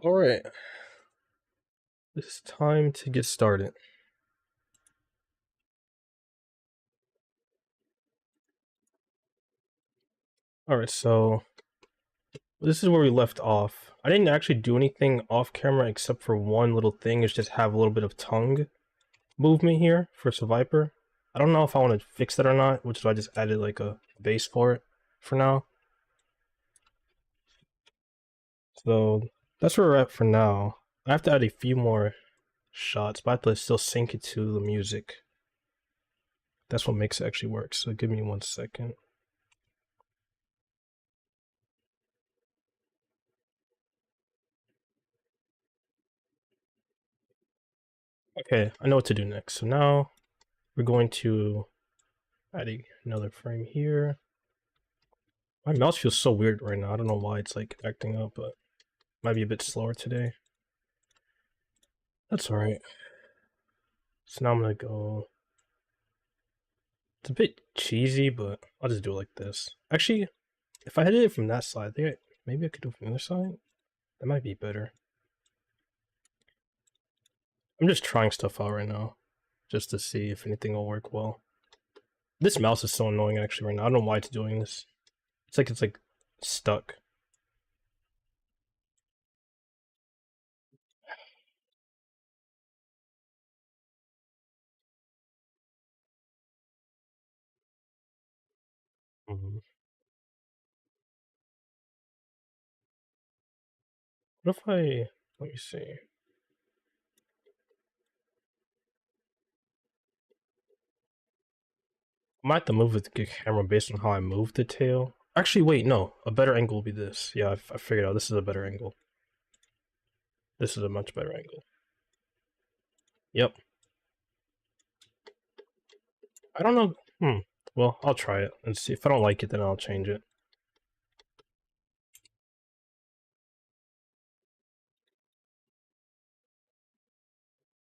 Alright, it's time to get started. Alright, so this is where we left off. I didn't actually do anything off camera except for one little thing, is just have a little bit of tongue movement here for Seviper. I don't know if I want to fix that or not, which is why I just added like a base for it for now. So that's where we're at for now. I have to add a few more shots, but I have to still sync it to the music. That's what makes it actually work, so give me 1 second. Okay, I know what to do next. So now we're going to add another frame here. My mouse feels so weird right now. I don't know why it's like acting up, but might be a bit slower today. That's alright. So now I'm gonna go. It's a bit cheesy, but I'll just do it like this. Actually, if I did it from that side, maybe I could do it from the other side. That might be better. I'm just trying stuff out right now, just to see if anything will work well. This mouse is so annoying actually right now. I don't know why it's doing this. It's like stuck. Mhm. What if let me see. I might have to move the camera based on how I move the tail. Actually, wait, no. A better angle will be this. Yeah, I figured out this is a better angle. This is a much better angle. Yep. I don't know. Well, I'll try it and see. If I don't like it, then I'll change it.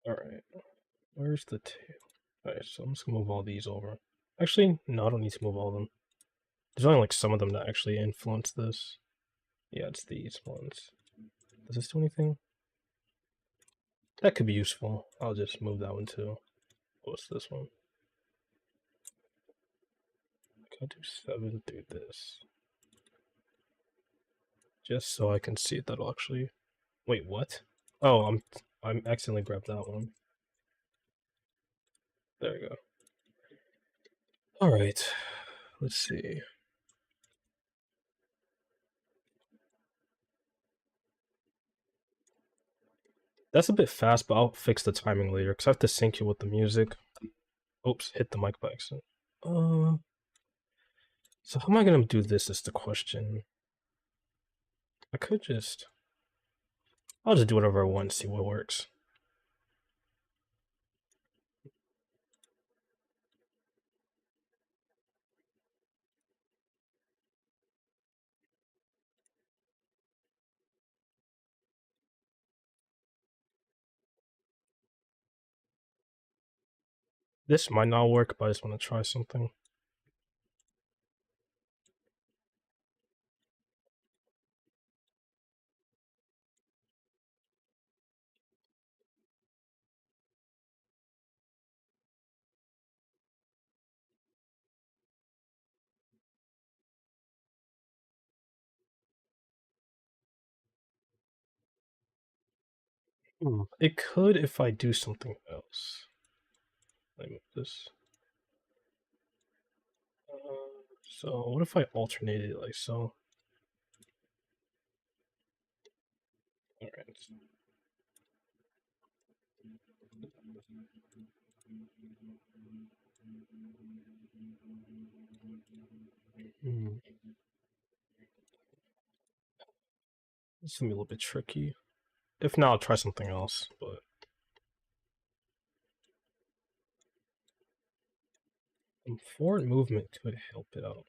Alright. Where's the tail? Alright, so I'm just gonna move all these over. Actually, no, I don't need to move all of them. There's only like some of them that actually influence this. Yeah, it's these ones. Does this do anything? That could be useful. I'll just move that one too. What's this one? Can I do 7 through this? Just so I can see it, that'll actually... Wait, what? Oh, I'm accidentally grabbed that one. There we go. Alright. Let's see. That's a bit fast, but I'll fix the timing later, because I have to sync it with the music. Oops, hit the mic by accident. So how am I gonna do this is the question. I could just... I'll just do whatever I want and see what works. This might not work, but I just want to try something. It could if I do something else. Let me move this. So what if I alternated it like so? Alright. This is gonna be a little bit tricky. If not, I'll try something else, but... Forward movement could help it out.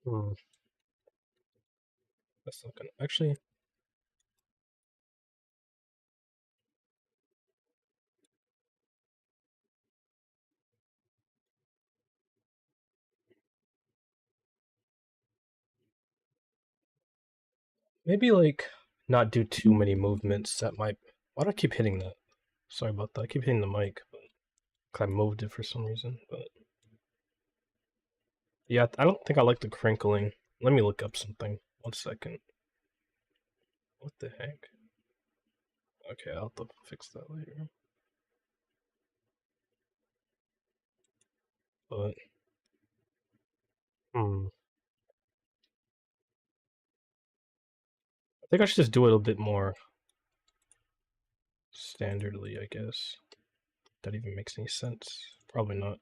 Hmm. That's not gonna actually. Maybe like not do too many movements. That might. Why do I keep hitting that? Sorry about that. I keep hitting the mic, but 'cause I moved it for some reason. But yeah, I don't think I like the crinkling. Let me look up something. 1 second. What the heck? Okay, I'll have to fix that later. But I think I should just do it a bit more standardly. I guess that even makes any sense. Probably not.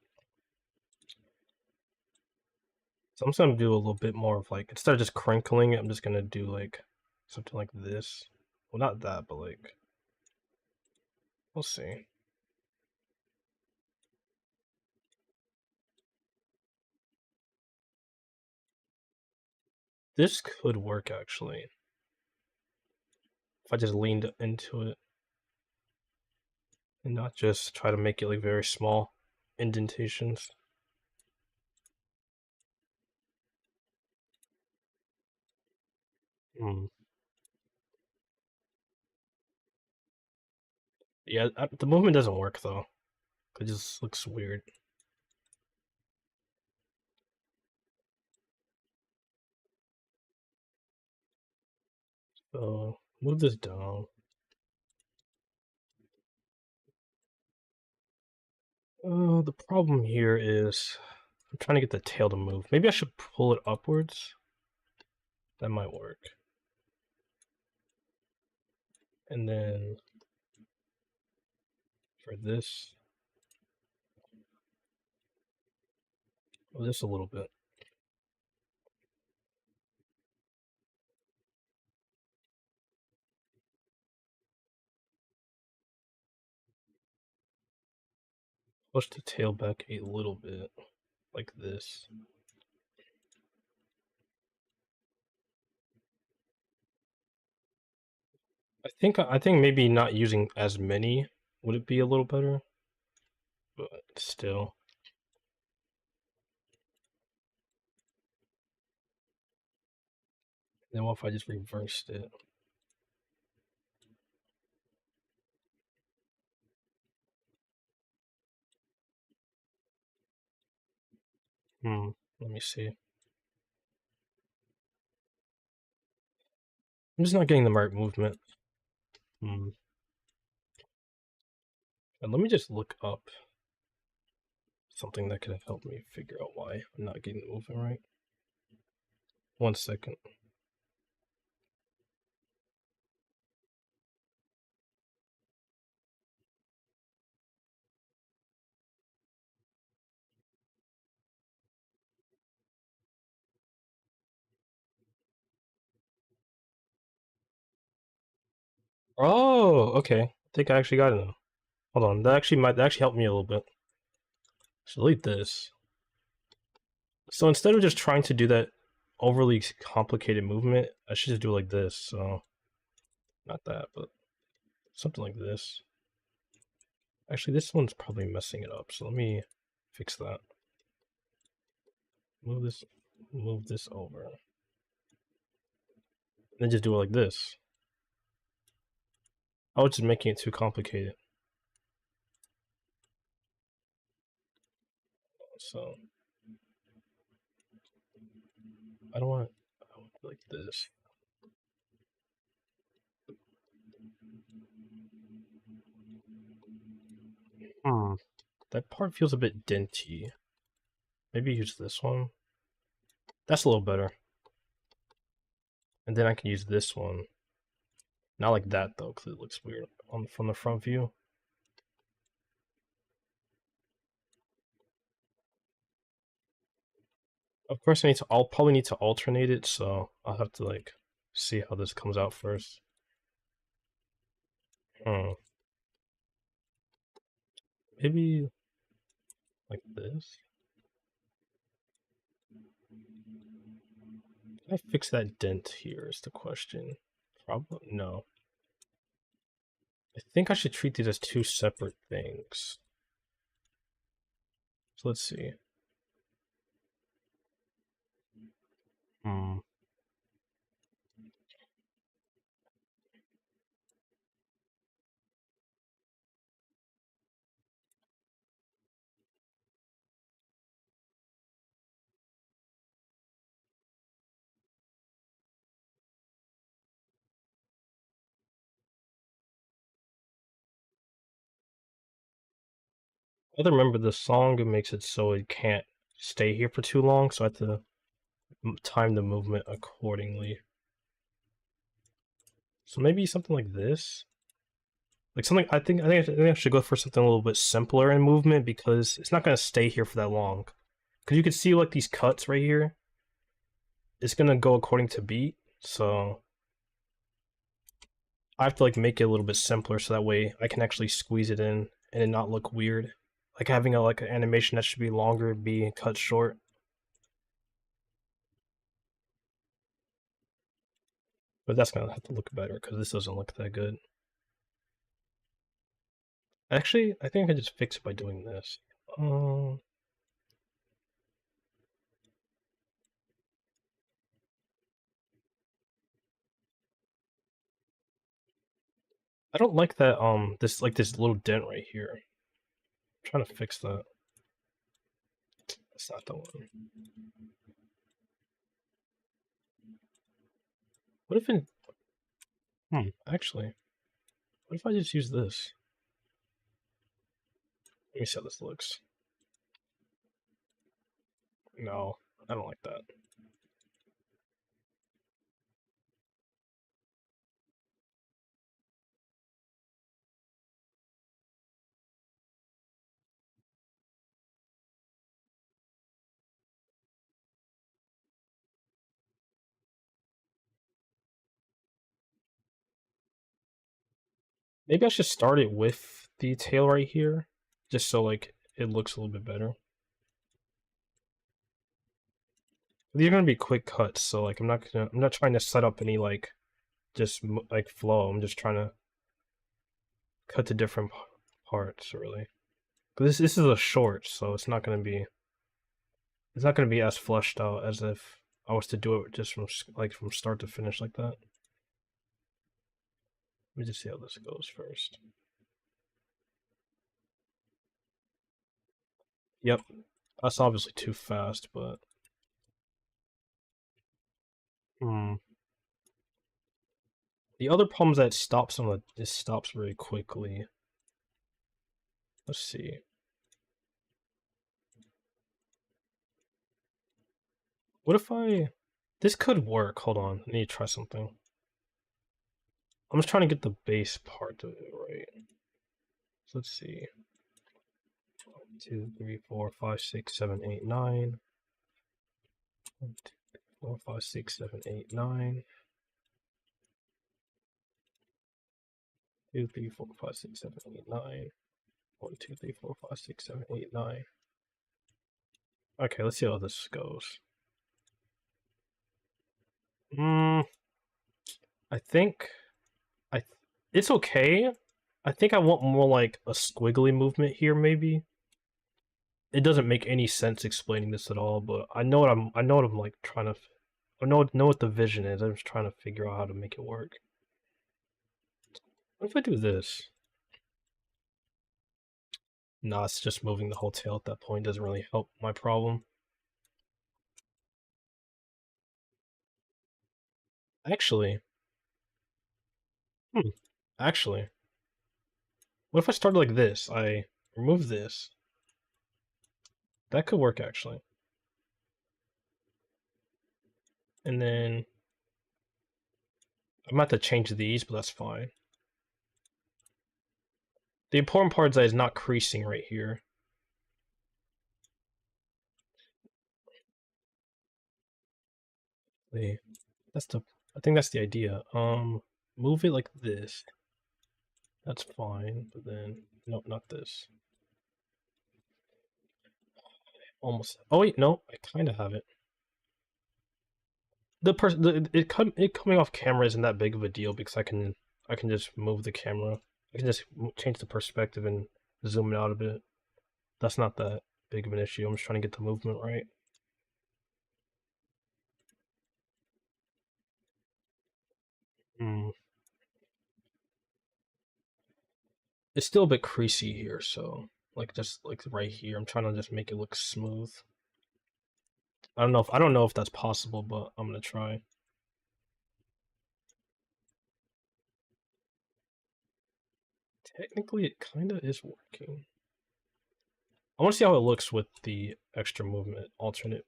So I'm just gonna do a little bit more of like instead of just crinkling it, I'm just gonna do like something like this. Well, not that, but like we'll see. This could work actually if I just leaned into it and not just try to make it like very small indentations. Hmm. Yeah, the movement doesn't work though. It just looks weird. So move this down. The problem here is I'm trying to get the tail to move. Maybe I should pull it upwards. That might work. And then for this, just a little bit. Push the tail back a little bit, like this. I think maybe not using as many would it be a little better, but still. Then what if I just reversed it? Let me see. I'm just not getting the right movement. And let me just look up something that could help me figure out why I'm not getting the movement right. 1 second. Oh, okay. I think I actually got it now. Hold on, that actually helped me a little bit. So delete this. So instead of just trying to do that overly complicated movement, I should just do it like this. So not that, but something like this. Actually, this one's probably messing it up. So let me fix that. Move this over. And then just do it like this. I was just making it too complicated. So I don't want it like this. That part feels a bit denty. Maybe use this one. That's a little better. And then I can use this one. Not like that though, because it looks weird from the front view. Of course, I'll probably need to alternate it, so I'll have to like see how this comes out first. Maybe like this. Can I fix that dent here is the question. Probably no. I think I should treat these as two separate things. So let's see. Hmm. I have to remember the song makes it so it can't stay here for too long, so I have to time the movement accordingly. So maybe something like this. Like something I think I should go for something a little bit simpler in movement because it's not gonna stay here for that long. Because you can see like these cuts right here. It's gonna go according to beat, so I have to like make it a little bit simpler so that way I can actually squeeze it in and it not look weird. Like having a like an animation that should be longer be cut short. But that's gonna have to look better because this doesn't look that good. Actually, I think I can just fix it by doing this. I don't like that this little dent right here. I'm trying to fix that. That's not the one. What if in actually, what if I just use this? Let me see how this looks. No, I don't like that. Maybe I should start it with the tail right here, just so like it looks a little bit better. These are gonna be quick cuts, so like I'm not trying to set up any like just like flow. I'm just trying to cut to different parts really. Cause this is a short, so it's not gonna be as fleshed out as if I was to do it just from start to finish like that. Let me just see how this goes first. Yep, that's obviously too fast, but the other problem is that it stops very quickly. Let's see. What if I... This could work. Hold on. I need to try something. I'm just trying to get the base part of it right. So let's see. 1, 2, 3, 4, 5, 6, 7, 8, 9. 1, 2, 3, 4, 5, 6, 7, 8, 9. 2, 3, 4, 5, 6, 7, 8, 9. 1, 2, 3, 4, 5, 6, 7, 8, 9. Okay, let's see how this goes. I think it's okay. I think I want more like a squiggly movement here, maybe. It doesn't make any sense explaining this at all, but I know what I'm like trying to I know what the vision is. I'm just trying to figure out how to make it work. What if I do this? Nah, it's just moving the whole tail at that point doesn't really help my problem. Actually, hmm, actually, what if I started like this? I remove this. That could work actually. And then I'm about to change these, but that's fine. The important part is that it's not creasing right here. That's the I think that's the idea. Move it like this. That's fine, but then nope, not this. Almost. Oh wait, no, I kind of have it. it coming off camera isn't that big of a deal because I can just move the camera. I can just change the perspective and zoom it out a bit. That's not that big of an issue. I'm just trying to get the movement right. Hmm. It's still a bit creasy here, so like just like right here, I'm trying to just make it look smooth. I don't know if that's possible, but I'm gonna try. Technically, it kind of is working. I want to see how it looks with the extra movement, alternating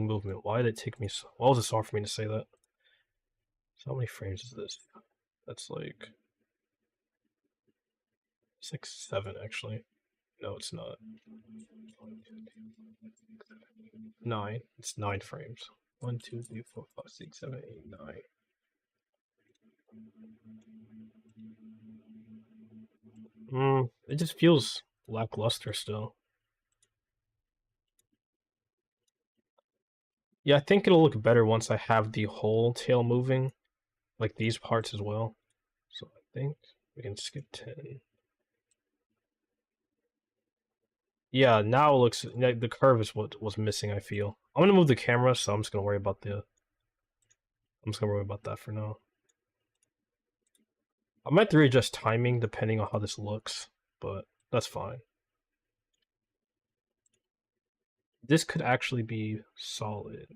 movement. Why did it take me so? Why was it so hard for me to say that? So how many frames is this? That's like it's like 7 actually. No, it's not. 9. It's 9 frames. 1, 2, 3, 4, 5, 6, 7, 8, 9. It just feels lackluster still. Yeah, I think it'll look better once I have the whole tail moving, like these parts as well. So I think we can skip 10. Yeah, now it looks like the curve is what was missing, I feel. I'm gonna move the camera, so I'm just gonna worry about that for now. I might readjust timing depending on how this looks, but that's fine. This could actually be solid.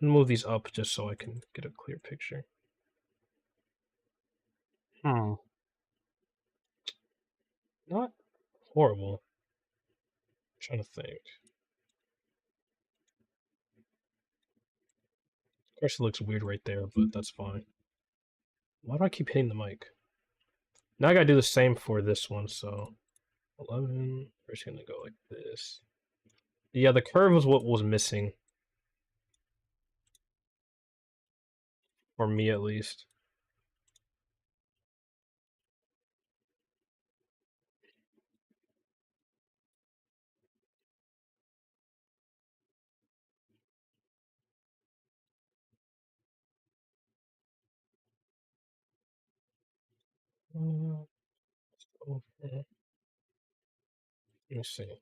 I'm gonna move these up just so I can get a clear picture. Hmm. Not horrible. I'm trying to think. Of course, it looks weird right there, but that's fine. Why do I keep hitting the mic? Now I gotta do the same for this one, so 11. We're just gonna go like this. Yeah, the curve was what was missing. For me, at least. Uh, Let me see. Is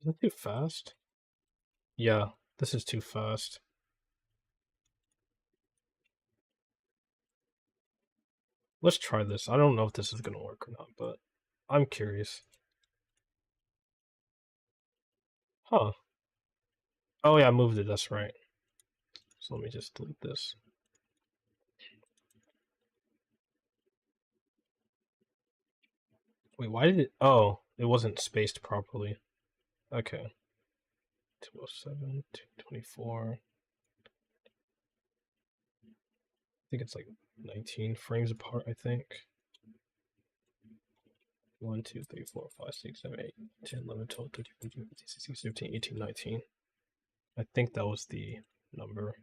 that too fast? Yeah, this is too fast. Let's try this. I don't know if this is gonna work or not, but I'm curious. Huh. Oh yeah, I moved it, that's right. So let me just delete this. Wait, why did it... Oh, it wasn't spaced properly. Okay. 207, 224. I think it's like 19 frames apart, I think. 1, 2, 3, 4, 5, 6, 7, 8, 10, 11, 12, 13, 14, 15, 16, 17, 18, 19. I think that was the number.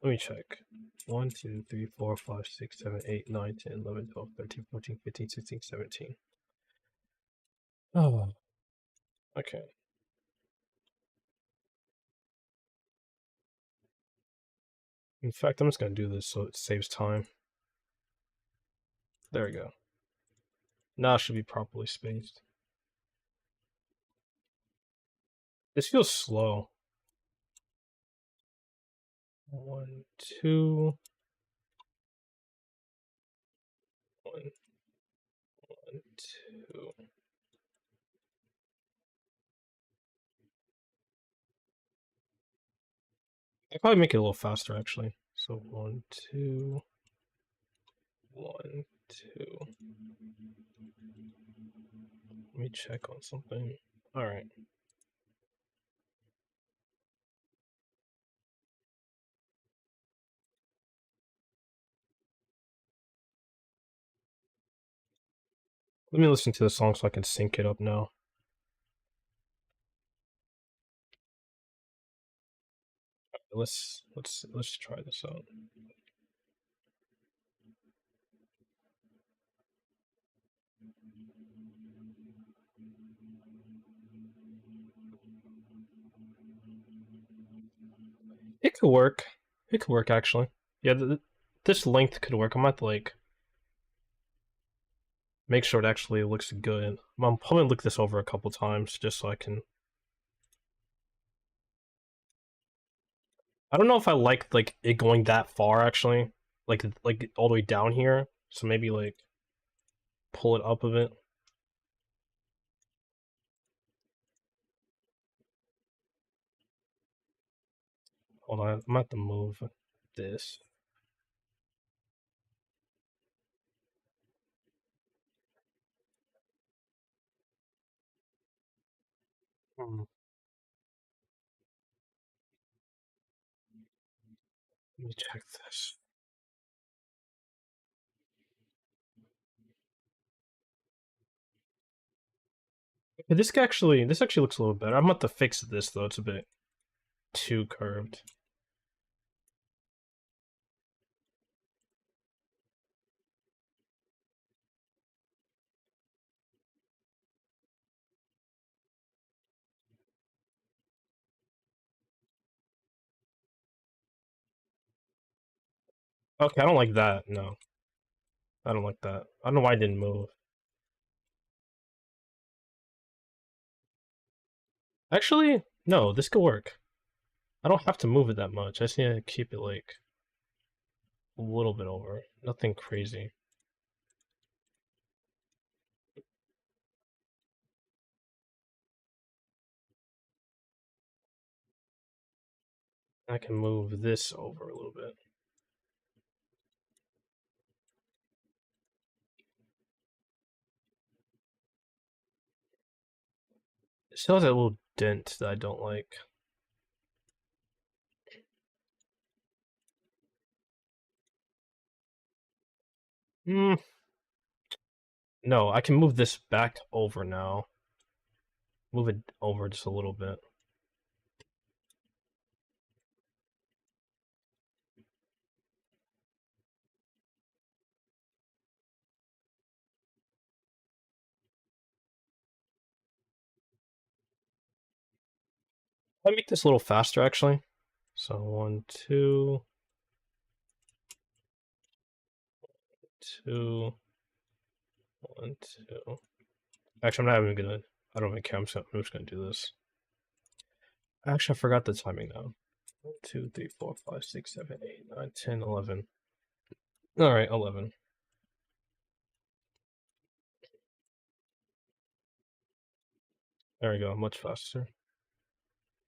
Let me check. 1, 2, 3, 4, 5, 6, 7, 8, 9, 10, 11, 12, 13, 14, 15, 16, 17. Oh, okay. In fact, I'm just going to do this so it saves time. There we go. Now it should be properly spaced. This feels slow. 1, 2, 1, 1, 2. I'll probably make it a little faster actually. So 1, 2, 1, 2. Let me check on something. Alright. Let me listen to the song so I can sync it up now. Let's try this out. It could work. It could work actually. Yeah, this length could work. I'm gonna have to like make sure it actually looks good. I'm probably look this over a couple times just so I can. I don't know if I like it going that far actually, like all the way down here. So maybe like pull it up a bit. Hold on, I'm gonna have to move this. Hmm. Let me check this. Okay, this actually looks a little better. I'm gonna have to fix this though. It's a bit too curved. Okay, I don't like that. No, I don't like that. I don't know why I didn't move. Actually, no, this could work. I don't have to move it that much. I just need to keep it like a little bit over. Nothing crazy. I can move this over a little bit. It still has that little dent that I don't like. Hmm. No, I can move this back over now. Move it over just a little bit. Let me make this a little faster, actually. So 1, 2, 2, 1, 2. Actually, I'm not even gonna. I don't even care. I'm just gonna do this. Actually, I forgot the timing now. 1, 2, 3, 4, 5, 6, 7, 8, 9, 10, 11. All right, 11. There we go. Much faster.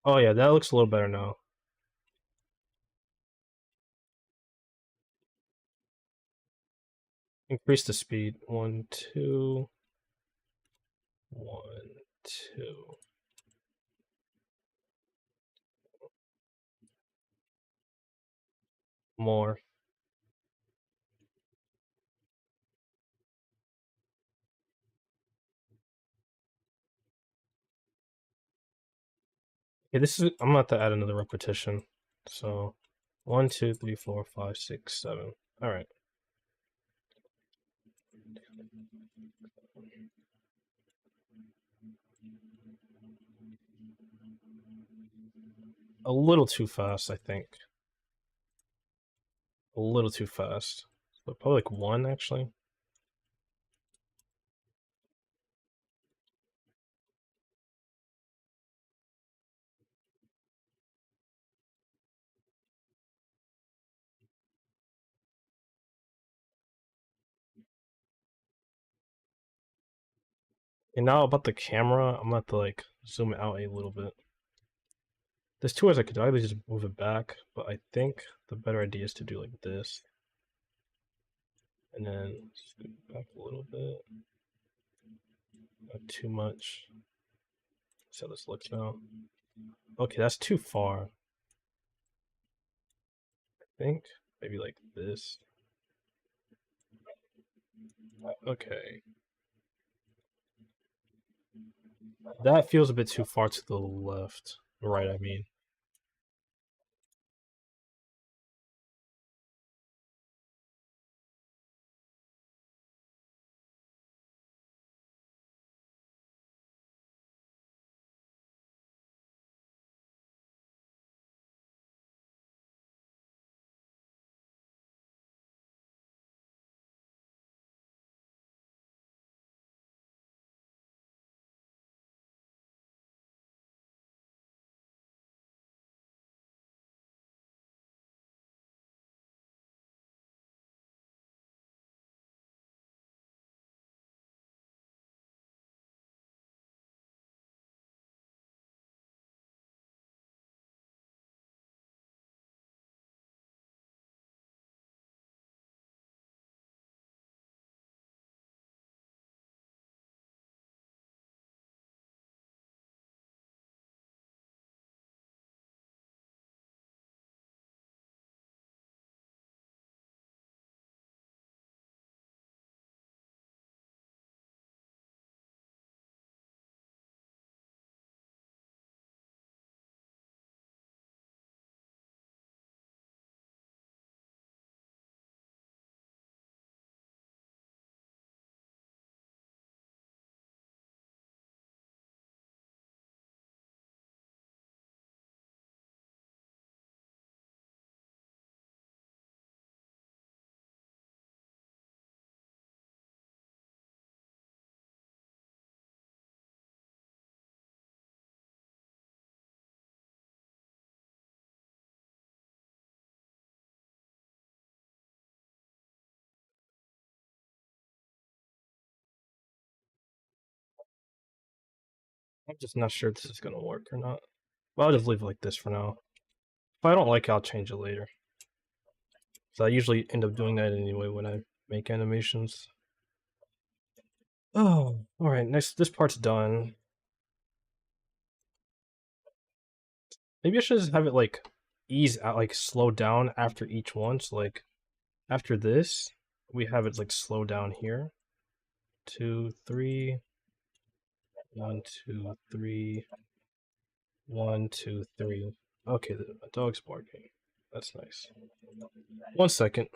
Oh yeah, that looks a little better now. Increase the speed. 1, 2, 1, 2. More. Okay, this is. I'm gonna have to add another repetition. So, 1, 2, 3, 4, 5, 6, 7. All right. A little too fast, I think. A little too fast. But probably like 1 actually. And now about the camera, I'm gonna have to like zoom it out a little bit. There's two ways I could either just move it back, but I think the better idea is to do like this. And then scoot back a little bit. Not too much. See how this looks now. Okay, that's too far. I think maybe like this. Okay. That feels a bit too far to the left. Right, I mean. I'm just not sure if this is gonna work or not. But I'll just leave it like this for now. If I don't like it, I'll change it later. So I usually end up doing that anyway when I make animations. Oh, alright, next, this part's done. Maybe I should just have it, like, ease out, like, slow down after each one. So, like, after this, we have it, like, slow down here. 2, 3, 1, 2, 3, 1, 2, 3. Okay, the dog's barking. That's nice. 1 second.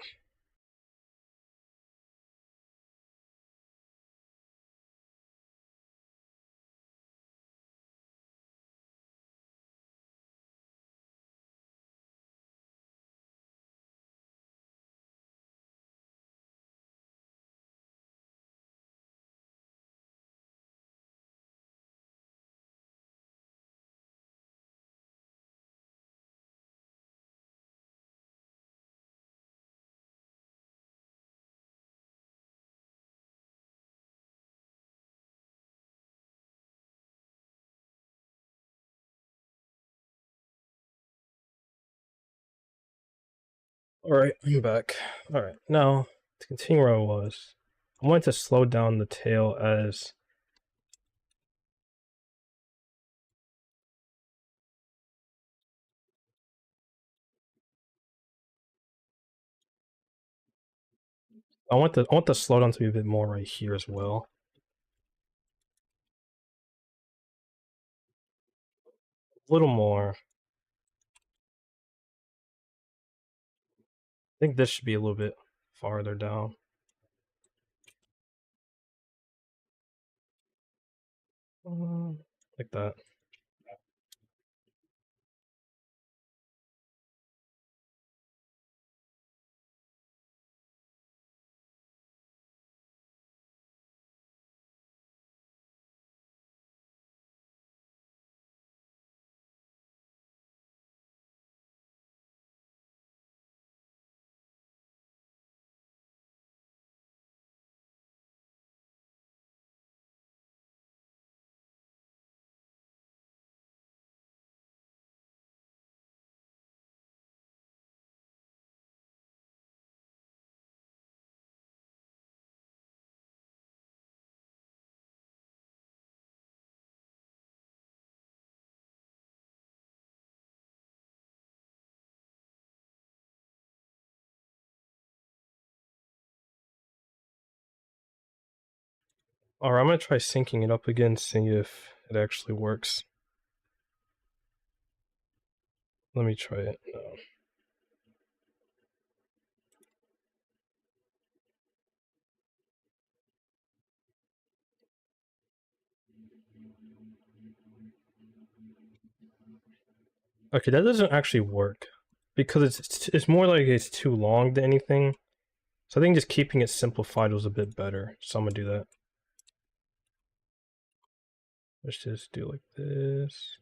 Alright, I'm back. Alright, now, to continue where I was, I wanted to slow down the tail as... I want the slowdown to be a bit more right here as well. A little more. I think this should be a little bit farther down. Like that. Alright, I'm gonna try syncing it up again, see if it actually works. Let me try it. No. Okay, that doesn't actually work. Because it's more like it's too long than anything. So I think just keeping it simplified was a bit better. So I'm gonna do that. Let's just do like this.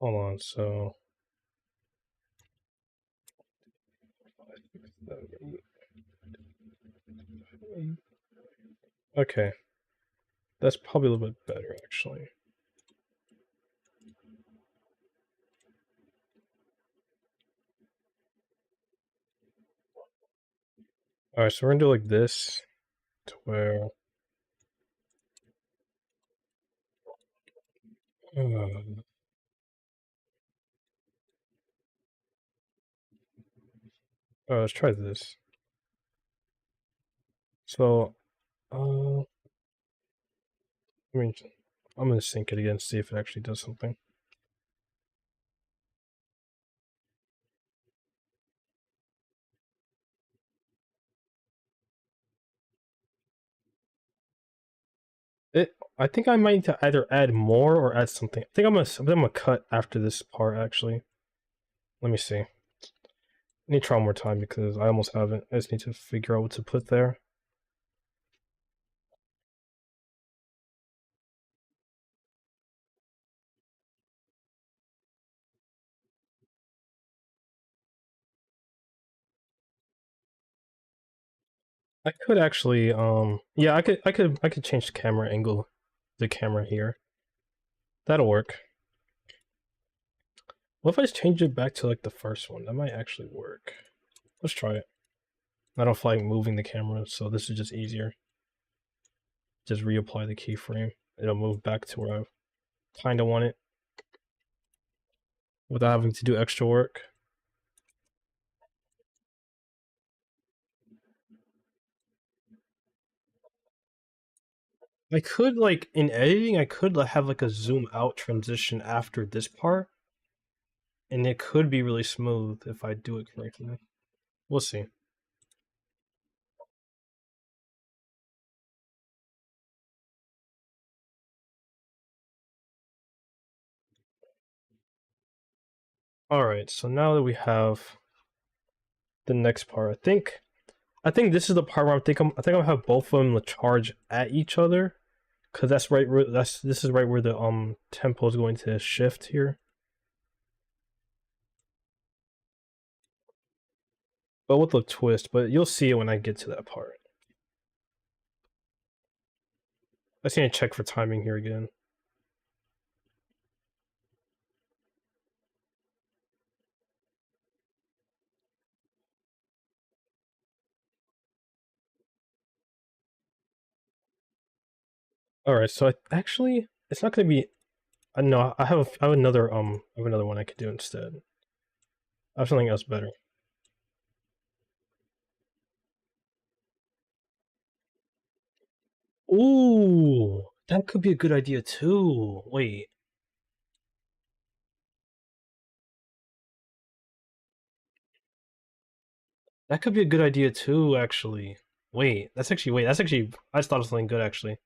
Hold on, so... Okay. That's probably a little bit better, actually. Alright, so we're gonna do like this, to where... let's try this. So, I mean, I'm gonna sync it again, see if it actually does something. I think I might need to either add more or add something. I think I'm gonna cut after this part, actually. Let me see. I need to try one more time because I almost haven't. I just need to figure out what to put there. I could actually, yeah, I could change the camera angle, the camera here. That'll work. What if I just change it back to like the first one? That might actually work. Let's try it. I don't feel like moving the camera, so this is just easier. Just reapply the keyframe. It'll move back to where I kind of want it without having to do extra work. I could like in editing, I could have like a zoom out transition after this part, and it could be really smooth if I do it correctly. We'll see. All right, so now that we have the next part, I think this is the part where I think I'll have both of them charge at each other, cause that's right where this is right where the tempo is going to shift here. But with the twist, but you'll see it when I get to that part. I just need to check for timing here again. All right, so actually it's not going to be. No, I have another one I could do instead. I have something else better. Ooh, that could be a good idea too. Wait, that could be a good idea too. Actually, that's actually I just thought of something good actually.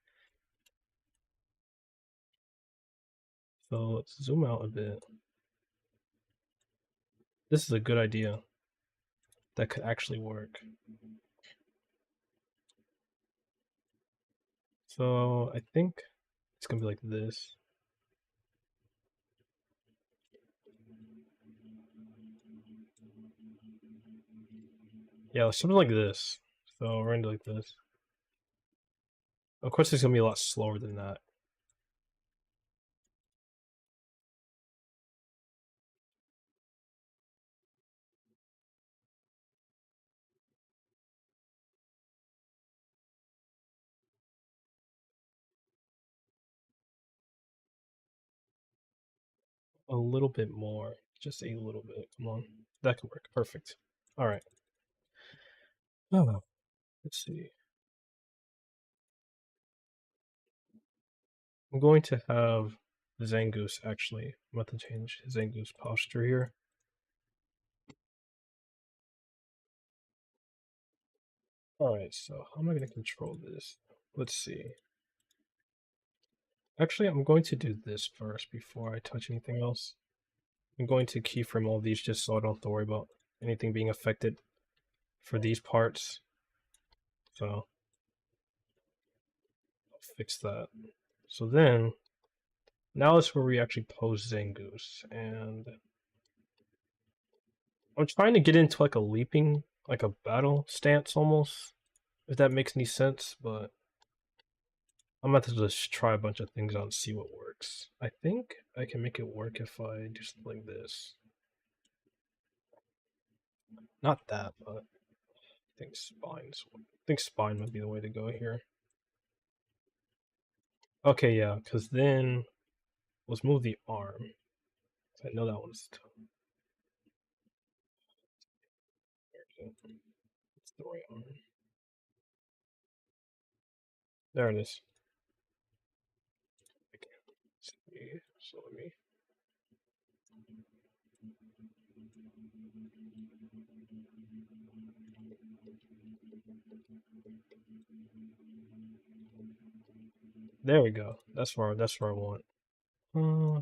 So let's zoom out a bit. This is a good idea that could actually work. So I think it's gonna be like this. Yeah, something like this. So we're gonna do like this. Of course, it's gonna be a lot slower than that. A little bit more, just a little bit. Come on, that could work. Perfect. All right. Oh, let's see. I'm going to have Zangoose actually. I'm about to change Zangoose posture here. All right. So how am I going to control this? Let's see. Actually, I'm going to do this first before I touch anything else. I'm going to keyframe all these just so I don't have to worry about anything being affected for these parts. So I'll fix that. So then, now is where we actually pose Zangoose. And I'm trying to get into like a leaping, like a battle stance almost, if that makes any sense, but I'm about to just try a bunch of things out and see what works. I think I can make it work if I do something like this. Not that, but I think spine might be the way to go here. Okay, yeah, because then let's move the arm. I know that one's it's the right arm. There it is. See, so let me. There we go. That's where I want. Uh,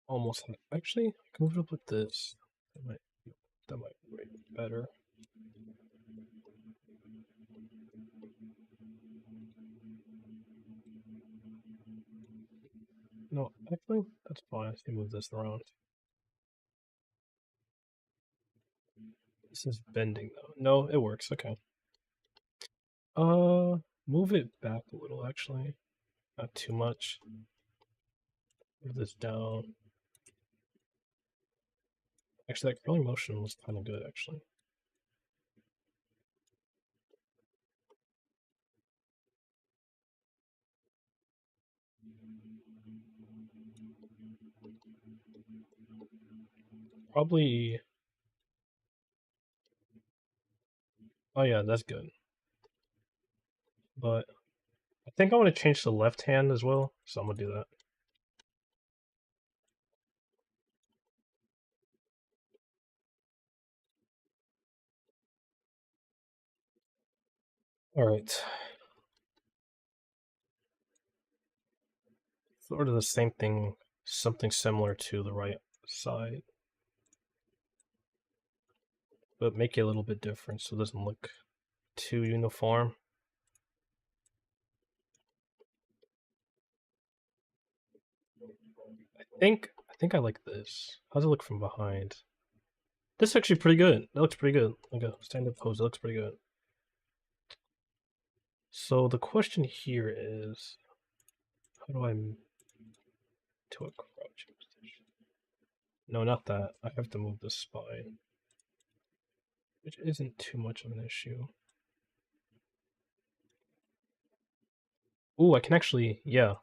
almost. Actually, I can move it up with this. That might that might be better. No, actually, that's fine. I can move this around. This is bending though. No, it works. Okay. Uh, move it back a little actually. Not too much. Move this down. Actually, that curling motion was kind of good actually. Probably. Oh yeah, that's good. But I think I want to change the left hand as well, so I'm gonna do that. All right. Sort of the same thing, something similar to the right side, but make it a little bit different so it doesn't look too uniform. I think I like this. How's it look from behind? This is actually pretty good. That looks pretty good. Like a stand-up pose. That looks pretty good. So the question here is, how do I to a crouching position? No, not that. I have to move the spine, which isn't too much of an issue. Ooh, I can actually, yeah,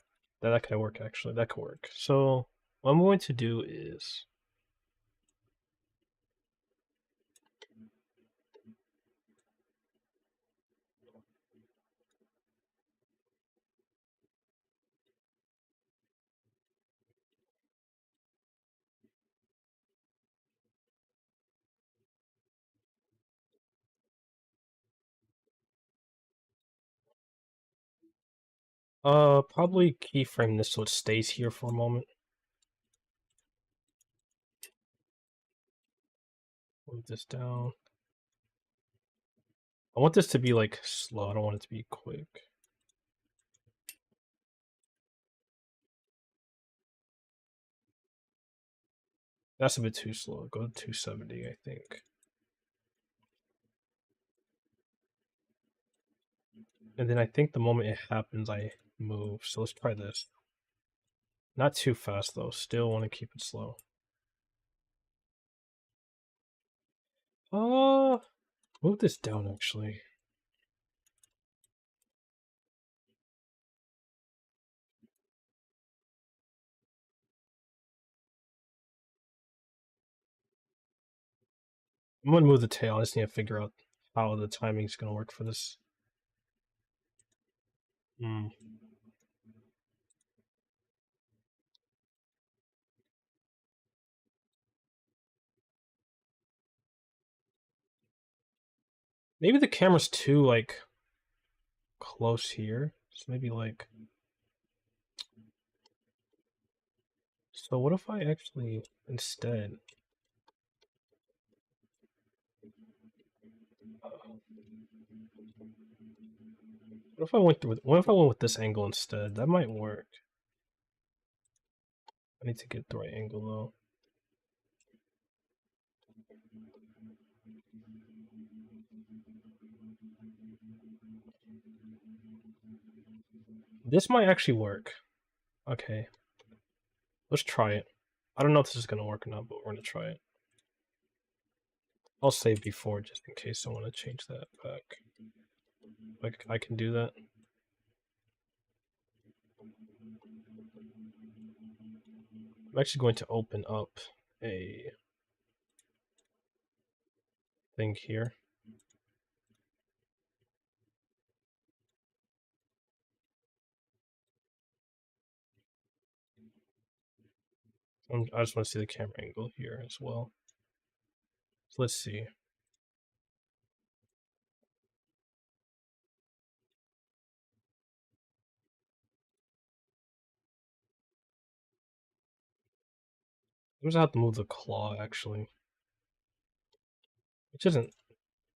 that could work actually. That could work. So what I'm going to do is probably keyframe this so it stays here for a moment. Move this down. I want this to be like slow. I don't want it to be quick. That's a bit too slow. Go to 270, I think. And then I think the moment it happens, I move. So let's try this. Not too fast though. Still want to keep it slow. Move this down actually. I'm gonna move the tail. I just need to figure out how the timing's gonna work for this. Hmm. Maybe the camera's too like close here. So maybe like. So what if I actually instead? What if I went with this angle instead? That might work. I need to get the right angle though. This might actually work. Okay. Let's try it. I don't know if this is gonna work or not, but we're gonna try it. I'll save before just in case I want to change that back. Like I can do that. I'm actually going to open up a thing here. I just want to see the camera angle here as well. So let's see. I'm just have to move the claw actually, which isn't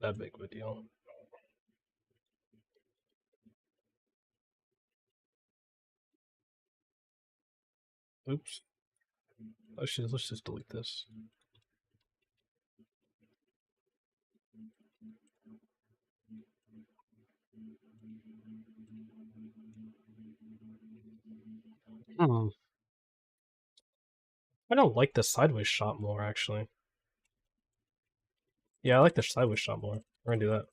that big of a deal. Oops. Let's just delete this. Hmm. I don't like the sideways shot more, actually. Yeah, I like the sideways shot more. We're gonna do that.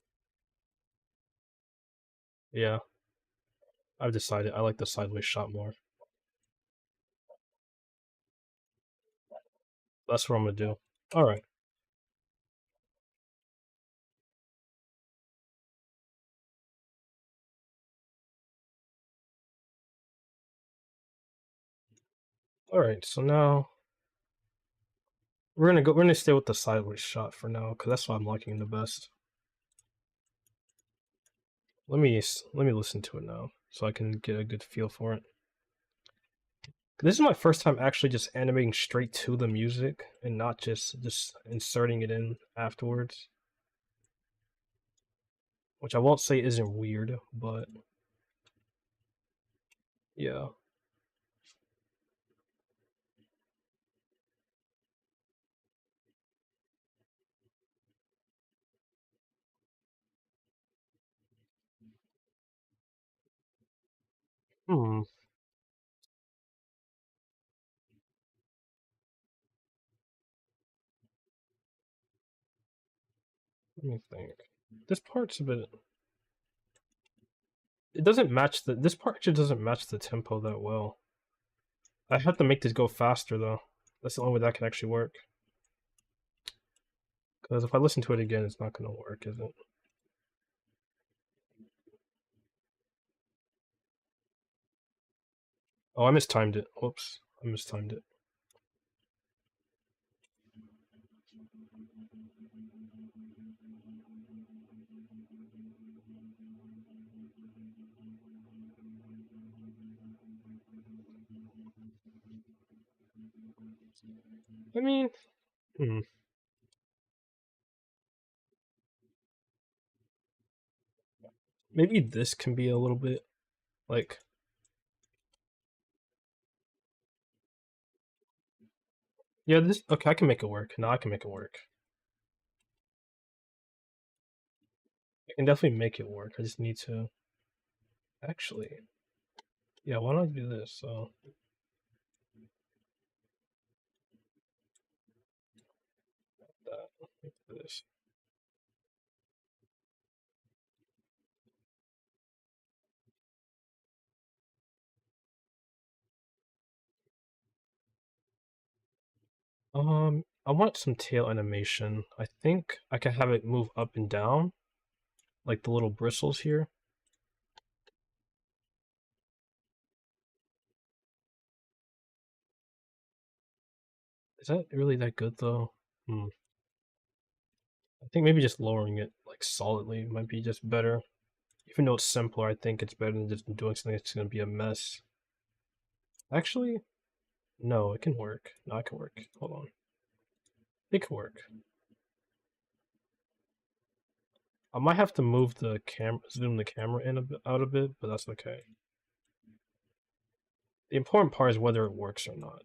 Yeah, I've decided I like the sideways shot more. That's what I'm gonna do. Alright. Alright, so now we're gonna stay with the sideways shot for now, because that's what I'm liking the best. Let me listen to it now, so I can get a good feel for it. This is my first time actually just animating straight to the music and not just inserting it in afterwards. Which I won't say isn't weird, but yeah. Hmm. Let me think. This part's a bit. It doesn't match the. This part actually doesn't match the tempo that well. I have to make this go faster though. That's the only way that can actually work. Because if I listen to it again, it's not gonna work, is it? Oh, I mistimed it. Whoops, I mistimed it. I mean, hmm. Maybe this can be a little bit like. Yeah, this. Okay, I can make it work. No, I can make it work. I can definitely make it work. I just need to. Actually, yeah. Why don't I do this? So that. Like this. I want some tail animation. I think I can have it move up and down, like the little bristles here. Is that really that good though? Hmm. I think maybe just lowering it like solidly might be just better. Even though it's simpler, I think it's better than just doing something that's gonna be a mess. Actually, no, it can work. No, it can work. Hold on. It can work. I might have to move the zoom the camera in a bit, out a bit, but that's okay. The important part is whether it works or not.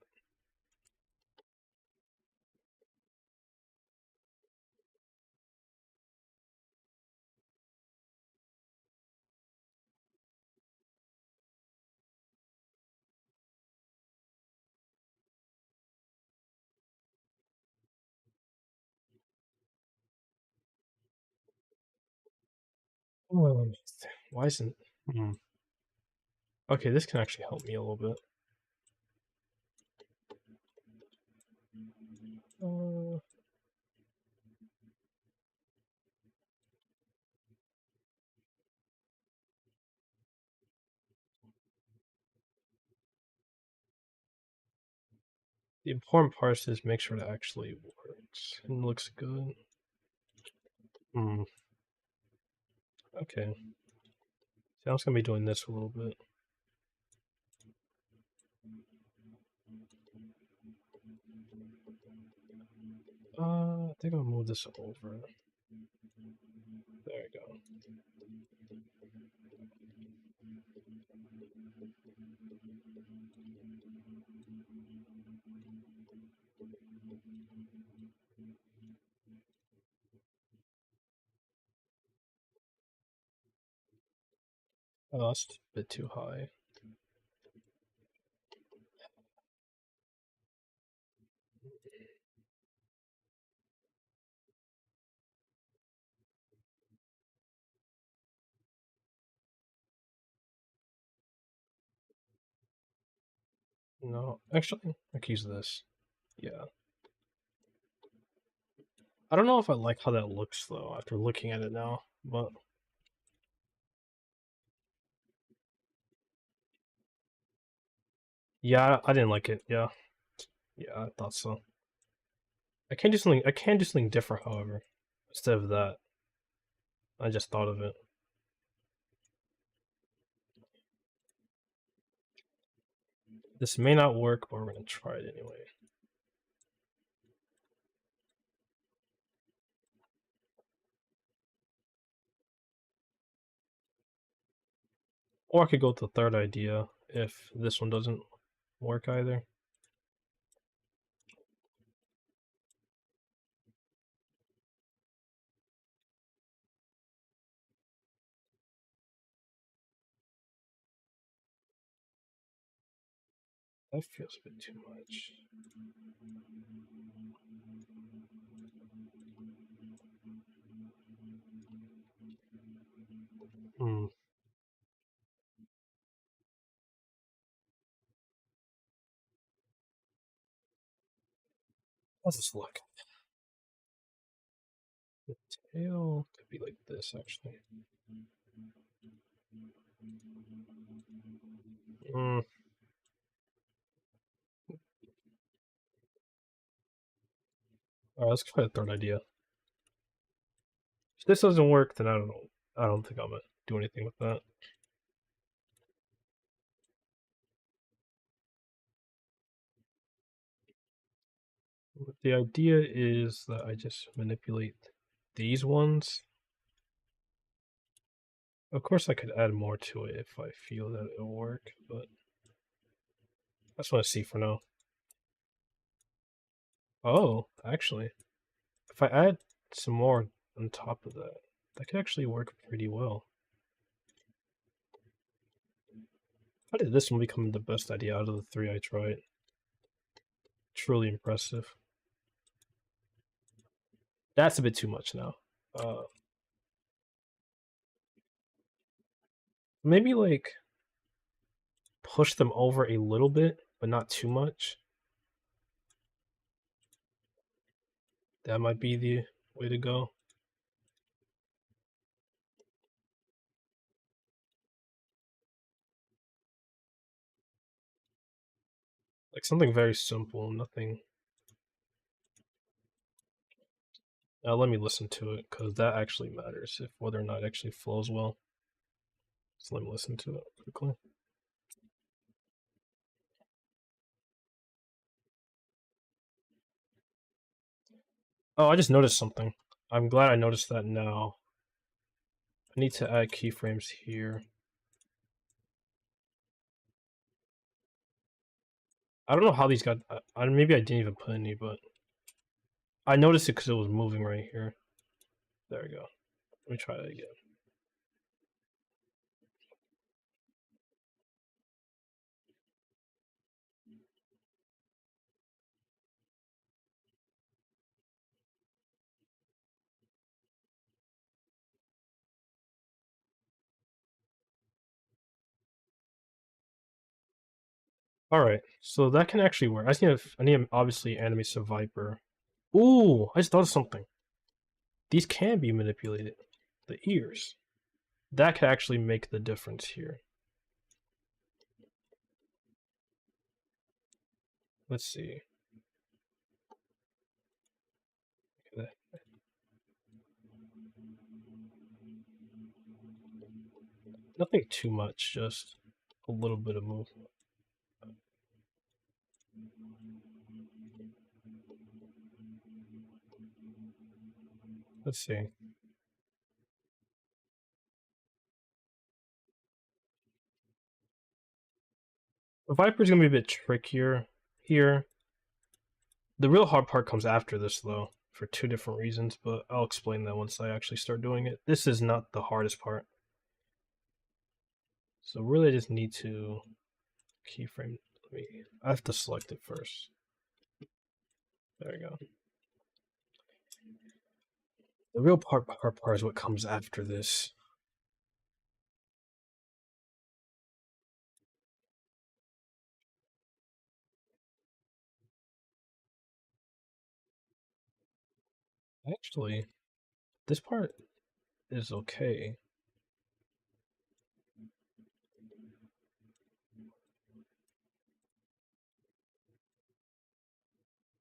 Oh, why isn't? Hmm. Okay, this can actually help me a little bit. Uh, the important part is make sure it actually works and looks good. Hmm. Okay. So I'm just gonna be doing this a little bit. I think I'll move this over. There we go. Oh, that's a bit too high. No, actually, I can use this. Yeah. I don't know if I like how that looks though after looking at it now, but yeah, I didn't like it. Yeah, yeah, I thought so. I can do something. I can do something different, however, instead of that. I just thought of it. This may not work, but we're gonna try it anyway. Or I could go with the third idea if this one doesn't work either. That feels a bit too much. Hmm. How's this look? The tail could be like this, actually. Hmm. Alright, let's try the third idea. If this doesn't work, then I don't know. I don't think I'm gonna do anything with that. The idea is that I just manipulate these ones. Of course, I could add more to it if I feel that it'll work, but I just want to see for now. Oh, actually, if I add some more on top of that, that could actually work pretty well. How did this one become the best idea out of the three I tried? Truly impressive. That's a bit too much now. Maybe like push them over a little bit, but not too much. That might be the way to go. Like something very simple, nothing. Now let me listen to it, because that actually matters, if whether or not it actually flows well. So let me listen to it quickly. Oh, I just noticed something. I'm glad I noticed that now. I need to add keyframes here. I don't know how these got... maybe I didn't even put any, but... I noticed it because it was moving right here. There we go. Let me try that again. Alright, so that can actually work. I need to obviously animate Seviper. Ooh, I just thought of something. These can be manipulated. The ears. That could actually make the difference here. Let's see. Nothing too much, just a little bit of movement. Let's see. The Viper's gonna be a bit trickier here. The real hard part comes after this, though, for two different reasons, but I'll explain that once I actually start doing it. This is not the hardest part. So really I just need to keyframe. I have to select it first. There we go. The real hard part is what comes after this. Actually, this part is okay.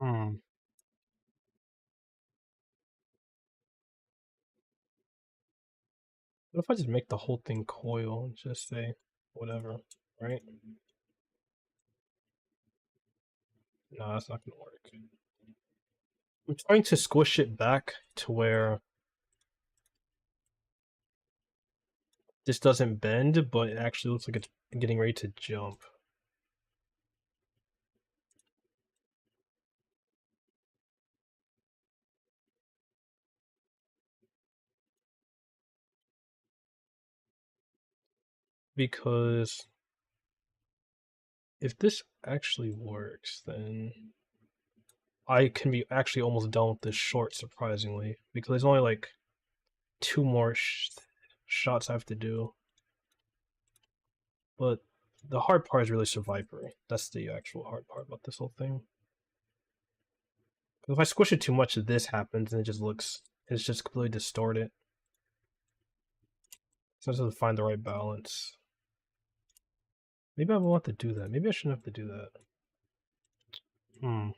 Hmm. What if I just make the whole thing coil and just say whatever, right? No, that's not gonna work. I'm trying to squish it back to where this doesn't bend, but it actually looks like it's getting ready to jump. Because if this actually works, then I can be actually almost done with this short, surprisingly. Because there's only like two more shots I have to do. But the hard part is really Seviper. That's the actual hard part about this whole thing. If I squish it too much, this happens, and it just looks, it's just completely distorted. So I just have to find the right balance. Maybe I want to do that. Maybe I shouldn't have to do that. Hmm.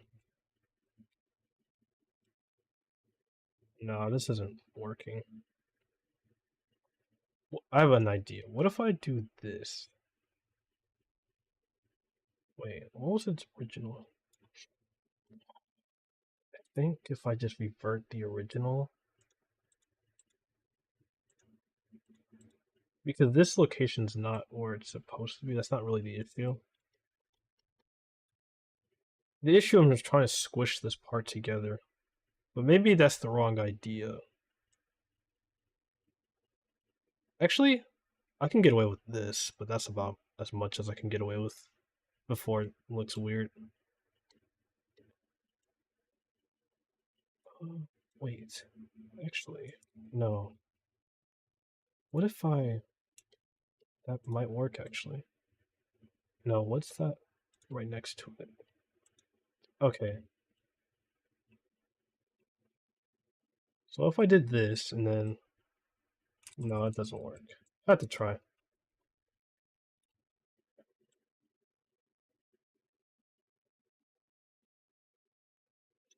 No, this isn't working. I have an idea. What if I do this? Wait, what was its original? I think if I just revert the original, because this location's not where it's supposed to be, that's not really the issue. The issue, I'm just trying to squish this part together. But maybe that's the wrong idea. Actually, I can get away with this, but that's about as much as I can get away with before it looks weird. Wait, actually, no. What if I... That might work, actually. No, what's that right next to it? Okay, so if I did this, and then... No, it doesn't work. I have to try.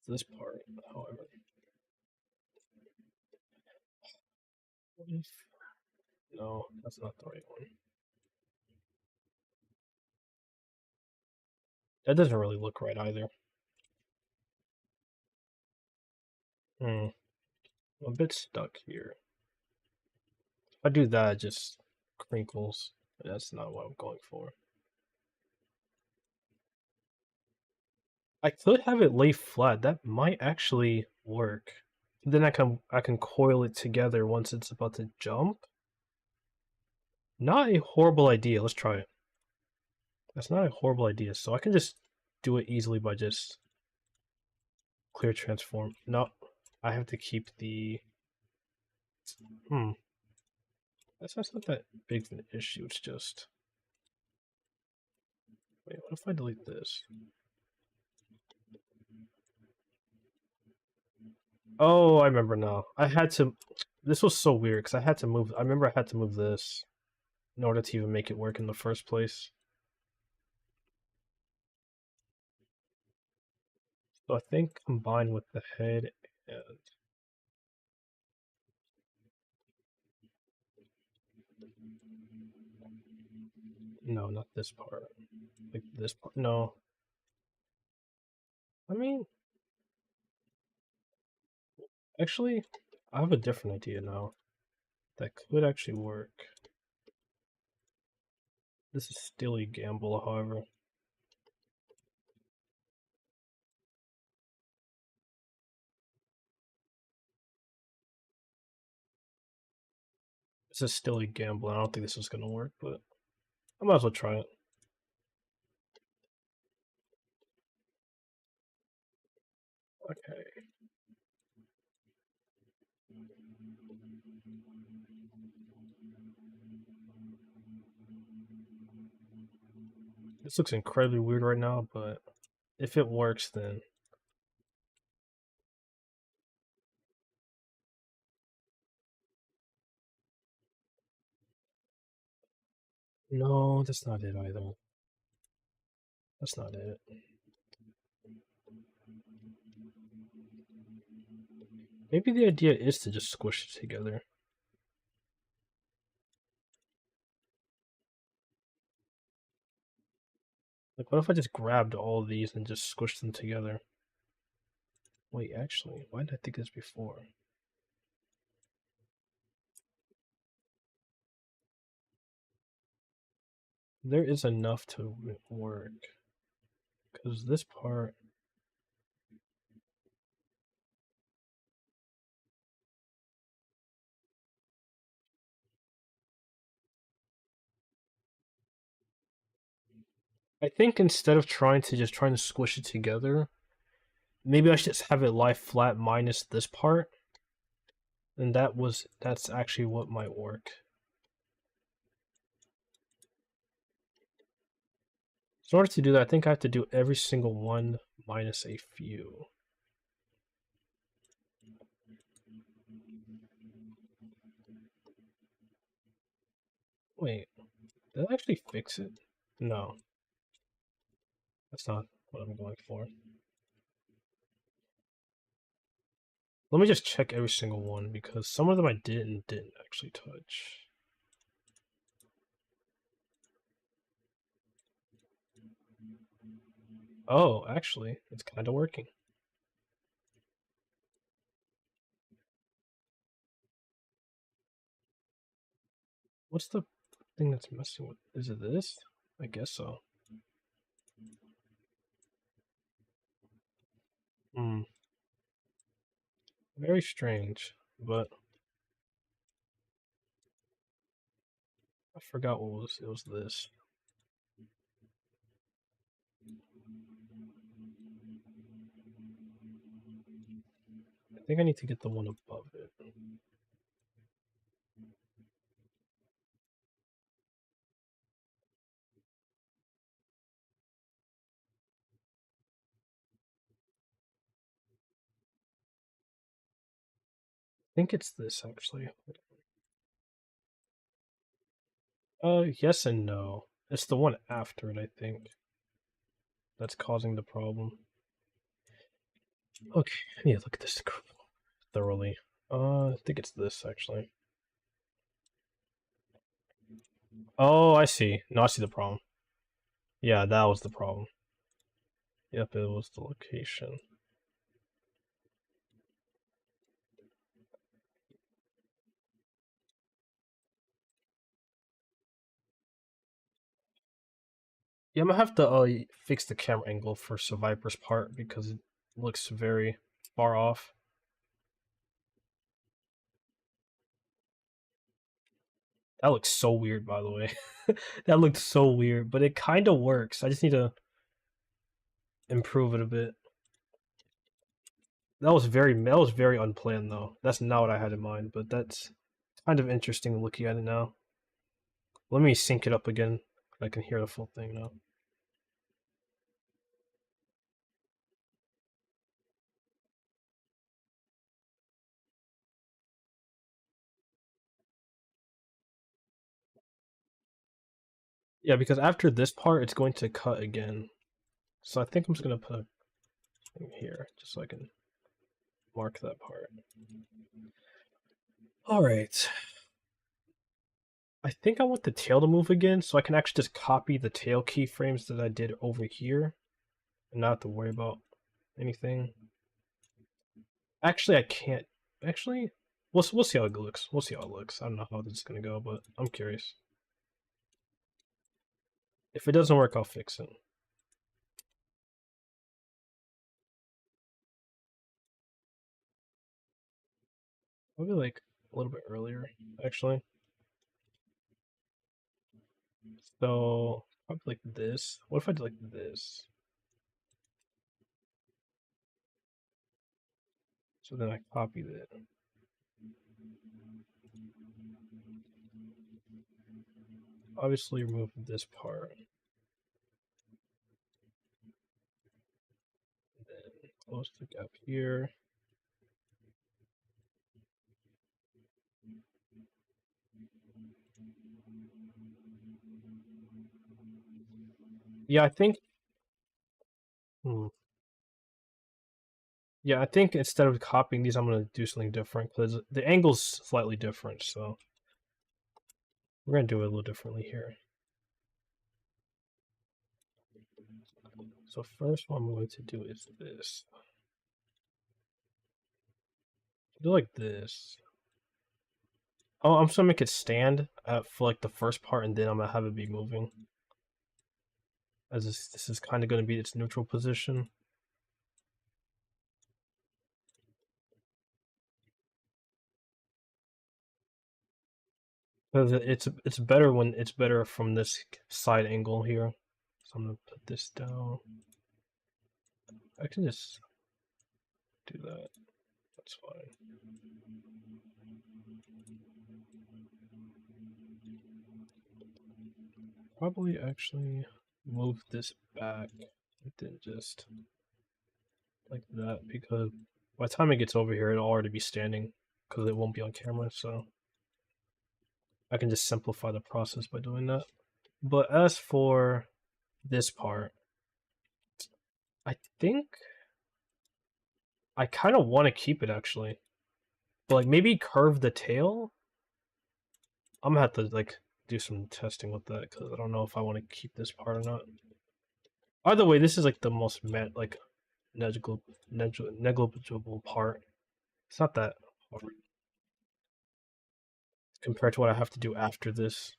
This part, however. What if... No, that's not the right one. That doesn't really look right either. Hmm, I'm a bit stuck here. If I do that, it just crinkles. That's not what I'm going for. I could have it lay flat. That might actually work. Then I can coil it together once it's about to jump. Not a horrible idea. Let's try it. That's not a horrible idea. So I can just do it easily by just clear transform. No, I have to keep the... Hmm. That's not that big of an issue. It's just... Wait, what if I delete this? Oh, I remember now. I had to... This was so weird because I had to move... I remember I had to move this in order to even make it work in the first place. So I think combined with the head and... No, not this part. Like this part. No. I mean, actually, I have a different idea now that could actually work. This is still a gamble, however. This is still a gamble. I don't think this is going to work, but I might as well try it. Okay. This looks incredibly weird right now, but if it works, then No, that's not it either. That's not it. Maybe the idea is to just squish it together. Like, what if I just grabbed all of these and just squished them together? Wait, actually, why did I think this before? There is enough to work. Because this part... I think instead of trying to squish it together, maybe I should just have it lie flat minus this part. And that's actually what might work. So in order to do that, I think I have to do every single one minus a few. Wait, did I actually fix it? No. That's not what I'm going for. Let me just check every single one, because some of them I did and didn't actually touch. Oh, actually, it's kind of working. What's the thing that's messing with? Is it this? I guess so. Hmm. Very strange, but I forgot what it was this. I think I need to get the one above it. I think it's this, actually. Yes and no. It's the one after it, I think, that's causing the problem. Okay, I need to look at this thoroughly. I think it's this, actually. Oh, I see. No, I see the problem. Yeah, that was the problem. Yep, it was the location. Yeah, I'm gonna have to fix the camera angle for Seviper's part because it looks very far off. That looks so weird, by the way. That looked so weird, but it kind of works. I just need to improve it a bit. That was very unplanned though. That's not what I had in mind, but that's kind of interesting looking at it now. Let me sync it up again. I can hear the full thing now. Yeah, because after this part, it's going to cut again. So I think I'm just gonna put a thing here, just so I can mark that part. Alright. I think I want the tail to move again, so I can actually just copy the tail keyframes that I did over here, and not have to worry about anything. Actually, I can't. Actually, we'll see how it looks. We'll see how it looks. I don't know how this is gonna go, but I'm curious. If it doesn't work, I'll fix it. Maybe like a little bit earlier, actually. So probably like this. What if I did like this? So then I copied it. Obviously remove this part. And then close the gap here. Yeah, I think. Hmm. Yeah, I think instead of copying these, I'm gonna do something different because the angle's slightly different. So we're gonna do it a little differently here. So first, what I'm going to do is this. Do like this. Oh, I'm just gonna make it stand for like the first part, and then I'm gonna have it be moving. As this is kind of gonna be its neutral position. Because it's better when it's better from this side angle here. So I'm gonna put this down. I can just do that. That's fine. Probably actually move this back and then just like that because by the time it gets over here, it'll already be standing because it won't be on camera. So I can just simplify the process by doing that. But as for this part, I think I kind of want to keep it actually. But like maybe curve the tail. I'm gonna have to like do some testing with that because I don't know if I want to keep this part or not. Either way, this is like the most like negligible part. It's not that hard compared to what I have to do after this.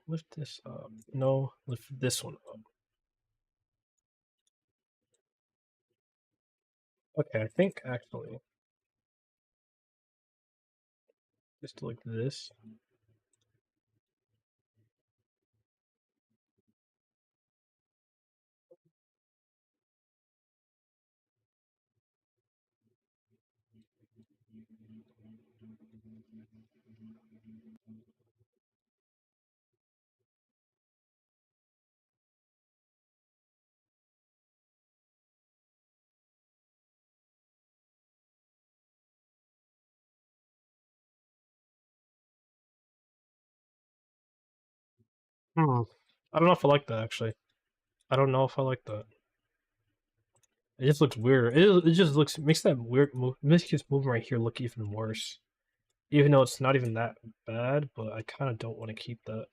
Lift this up. No, lift this one up. Okay, I think actually just like this. Hmm. I don't know if I like that actually. I don't know if I like that. It just looks weird. It just looks makes that weird move. Makes this movement right here look even worse. Even though it's not even that bad, but I kind of don't want to keep that.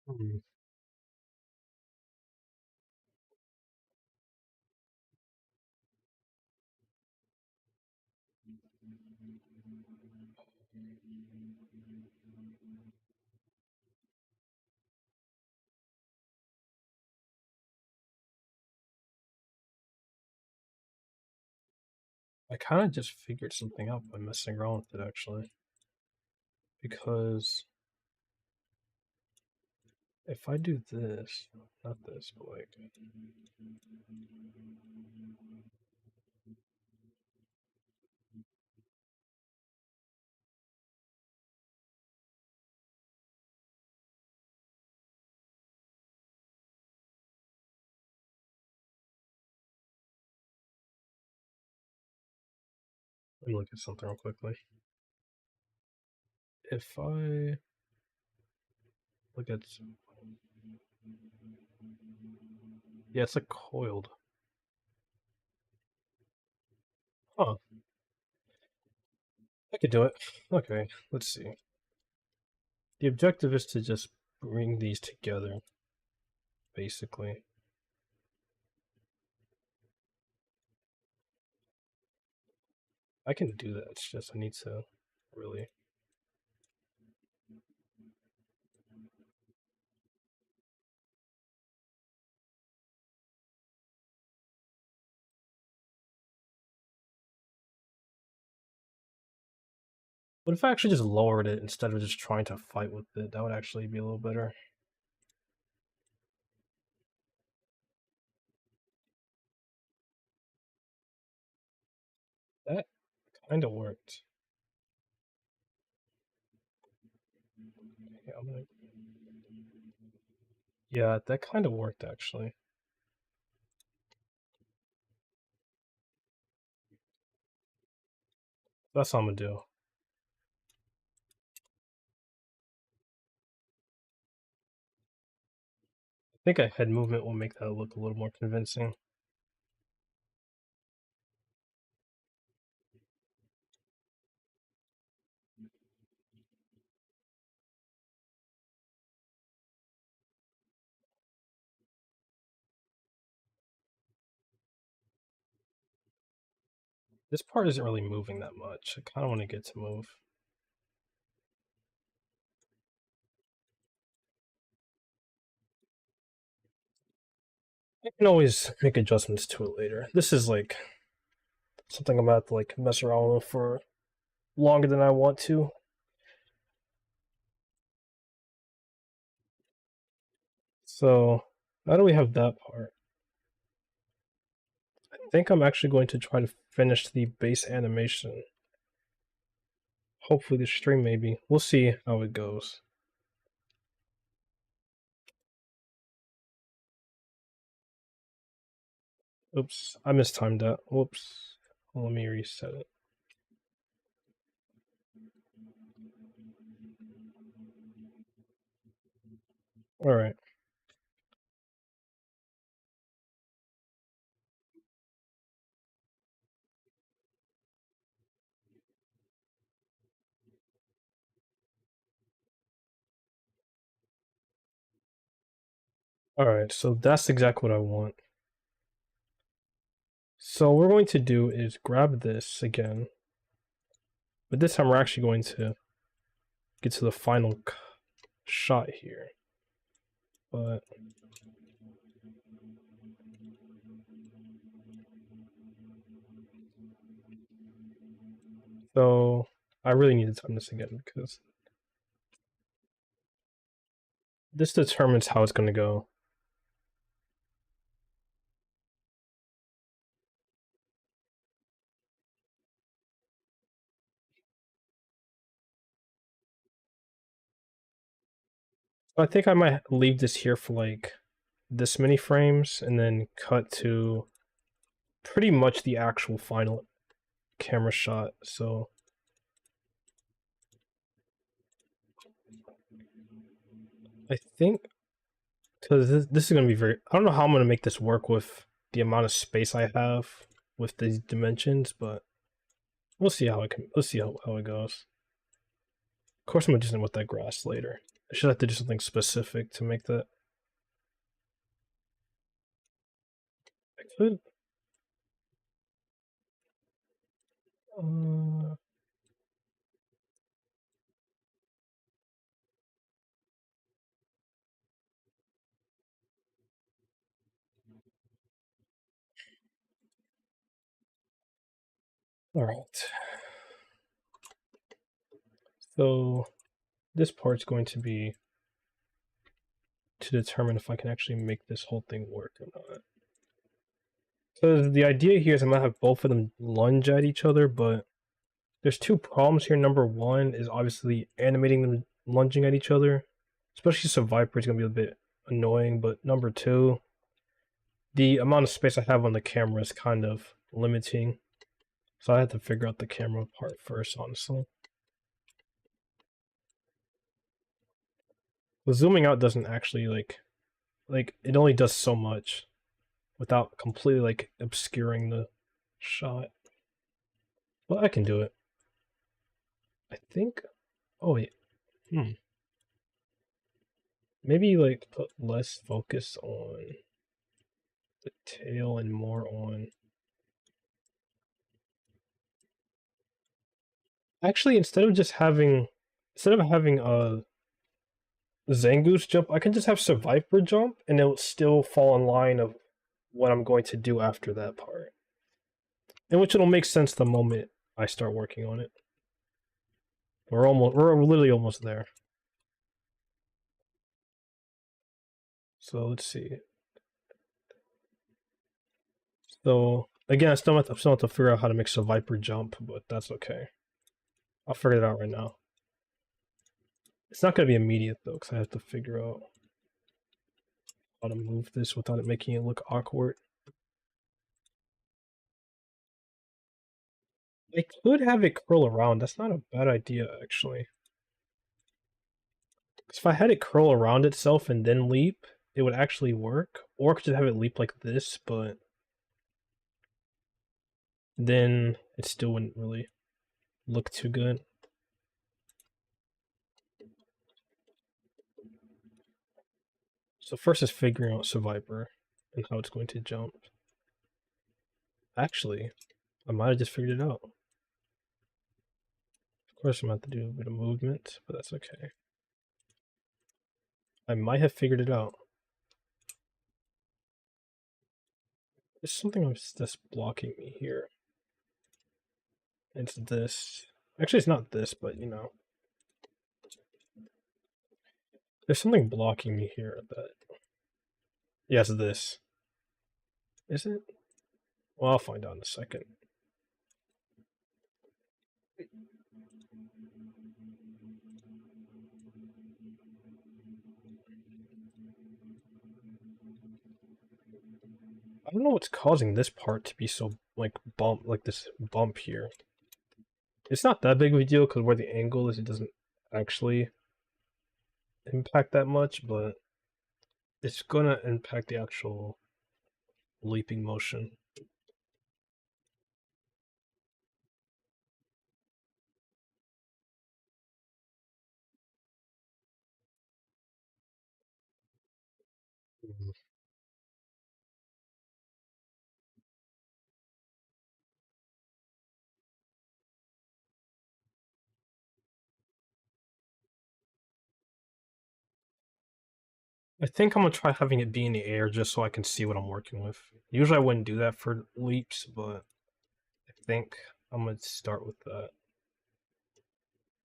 Hmm. I kind of just figured something out by messing around with it actually. Because if I do this, not this, but like let me look at something real quickly. If I look at yeah, it's like coiled. Huh. I could do it. Okay, let's see. The objective is to just bring these together. basically. I can do that, it's just I need to really... What if I actually just lowered it instead of just trying to fight with it? That would actually be a little better. That kind of worked. Yeah, yeah, that kind of worked actually. That's what I'm gonna do. I think a head movement will make that look a little more convincing. This part isn't really moving that much. I kind of want to get to move. I can always make adjustments to it later. This is like something I'm gonna have to like mess around with for longer than I want to. So now that we have that part, I think I'm actually going to try to finish the base animation. Hopefully the stream maybe. We'll see how it goes. Oops, I mistimed that. Whoops. Let me reset it. Alright. Alright, so that's exactly what I want. So what we're going to do is grab this again. But this time we're actually going to get to the final shot here. But so I really need to time this again because this determines how it's going to go. I think I might leave this here for like this many frames and then cut to pretty much the actual final camera shot. So I think because this is going to be very... I don't know how I'm going to make this work with the amount of space I have with these dimensions, but we'll see how it can... Let's see how it goes. Of course I'm going to do something with that grass later. I should have to do something specific to make that. I could... Alright. So this part's going to be to determine if I can actually make this whole thing work or not. So the idea here is I'm gonna have both of them lunge at each other, but there's two problems here. Number one is obviously animating them lunging at each other, especially Seviper is gonna be a bit annoying. But number two, the amount of space I have on the camera is kind of limiting, so I had to figure out the camera part first, honestly. The zooming out doesn't actually like it only does so much without completely like obscuring the shot. But I can do it. I think. Oh wait. Maybe like put less focus on the tail and more on. Actually, instead of having a Zangoose jump, I can just have Seviper jump, and it'll still fall in line of what I'm going to do after that part. In which it'll make sense the moment I start working on it. We're literally almost there. So let's see. So again, I still have to figure out how to make Seviper jump, but that's okay. I'll figure it out right now. It's not gonna be immediate though, because I have to figure out how to move this without it making it look awkward. I could have it curl around. That's not a bad idea, actually. Because if I had it curl around itself and then leap, it would actually work. Or I could just have it leap like this, but then it still wouldn't really look too good. So first is figuring out Seviper and how it's going to jump. Actually, I might have just figured it out. Of course, I'm going to have to do a bit of movement, but that's okay. I might have figured it out. There's something that's blocking me here. It's this. Actually, it's not this, but you know. There's something blocking me here that... Yes, this. Is it? Well, I'll find out in a second. I don't know what's causing this part to be so, like, this bump here. It's not that big of a deal, because where the angle is, it doesn't actually impact that much, but it's gonna impact the actual leaping motion. I think I'm gonna try having it be in the air just so I can see what I'm working with. Usually I wouldn't do that for leaps, but I think I'm gonna start with that.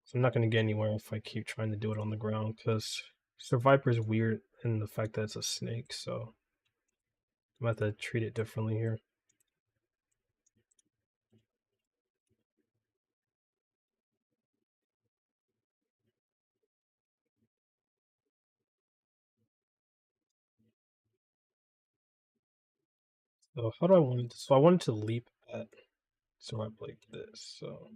So I'm not gonna get anywhere if I keep trying to do it on the ground, because Survivor is weird in the fact that it's a snake, so I'm gonna have to treat it differently here. So how do I want it? So I wanted to leap at Survivor like this, so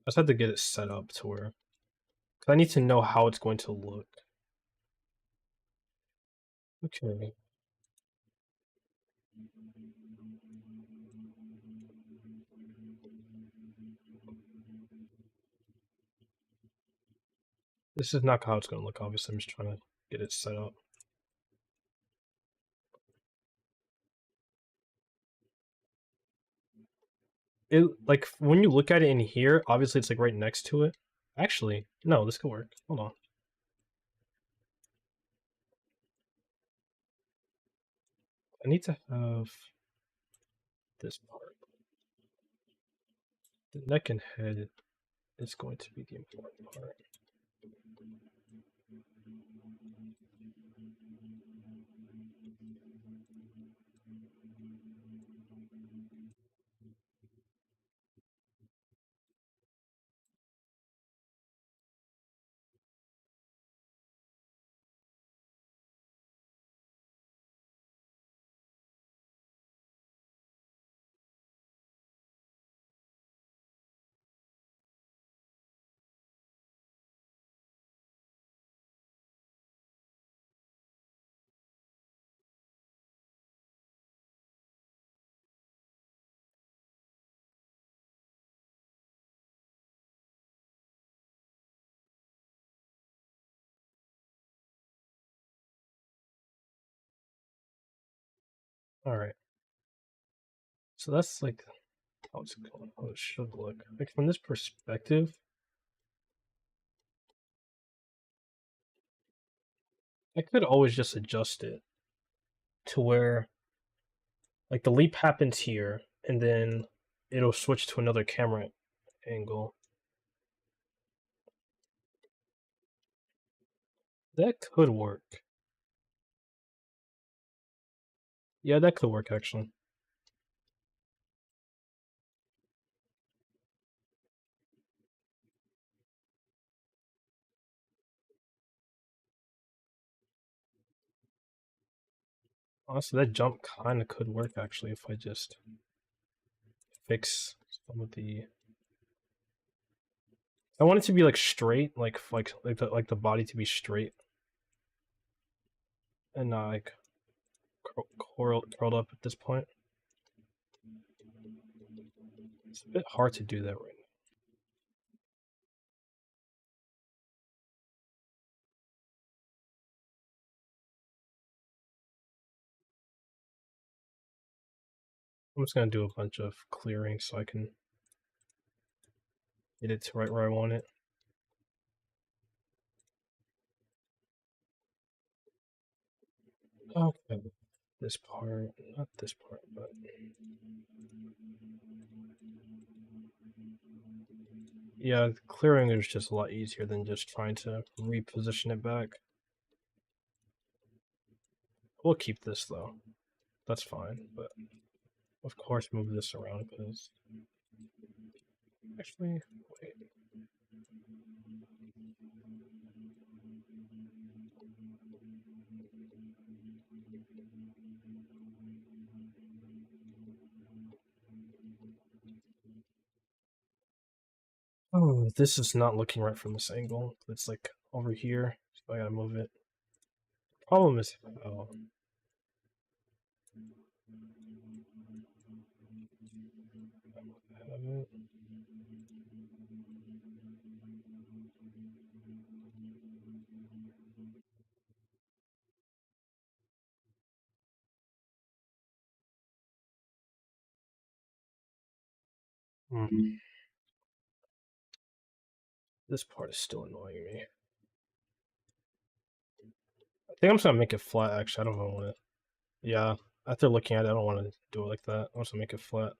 I just had to get it set up to where, because I need to know how it's going to look. Okay. This is not how it's going to look, obviously. I'm just trying to get it set up. It, like, when you look at it in here, obviously it's, like, right next to it. Actually, no, this could work. Hold on. I need to have this part. The neck and head is going to be the important part. Alright. So that's like how it should look. Like from this perspective, I could always just adjust it to where like the leap happens here and then it'll switch to another camera angle. That could work. Yeah, that could work actually. Honestly, that jump kind of could work actually if I just fix some of the. I want it to be like straight, like the body to be straight, and not like curled up at this point. It's a bit hard to do that right now. I'm just gonna do a bunch of clearing so I can get it to right where I want it. Okay, this part, not this part, but yeah, clearing is just a lot easier than just trying to reposition it back. We'll keep this though. That's fine, but of course move this around because actually, wait. Oh, this is not looking right from this angle. It's like over here, so I gotta move it. Problem is, oh, have it. Hmm. This part is still annoying me. I think I'm just gonna make it flat. Actually, I don't want to. Yeah, after looking at it, I don't want to do it like that. I want to make it flat.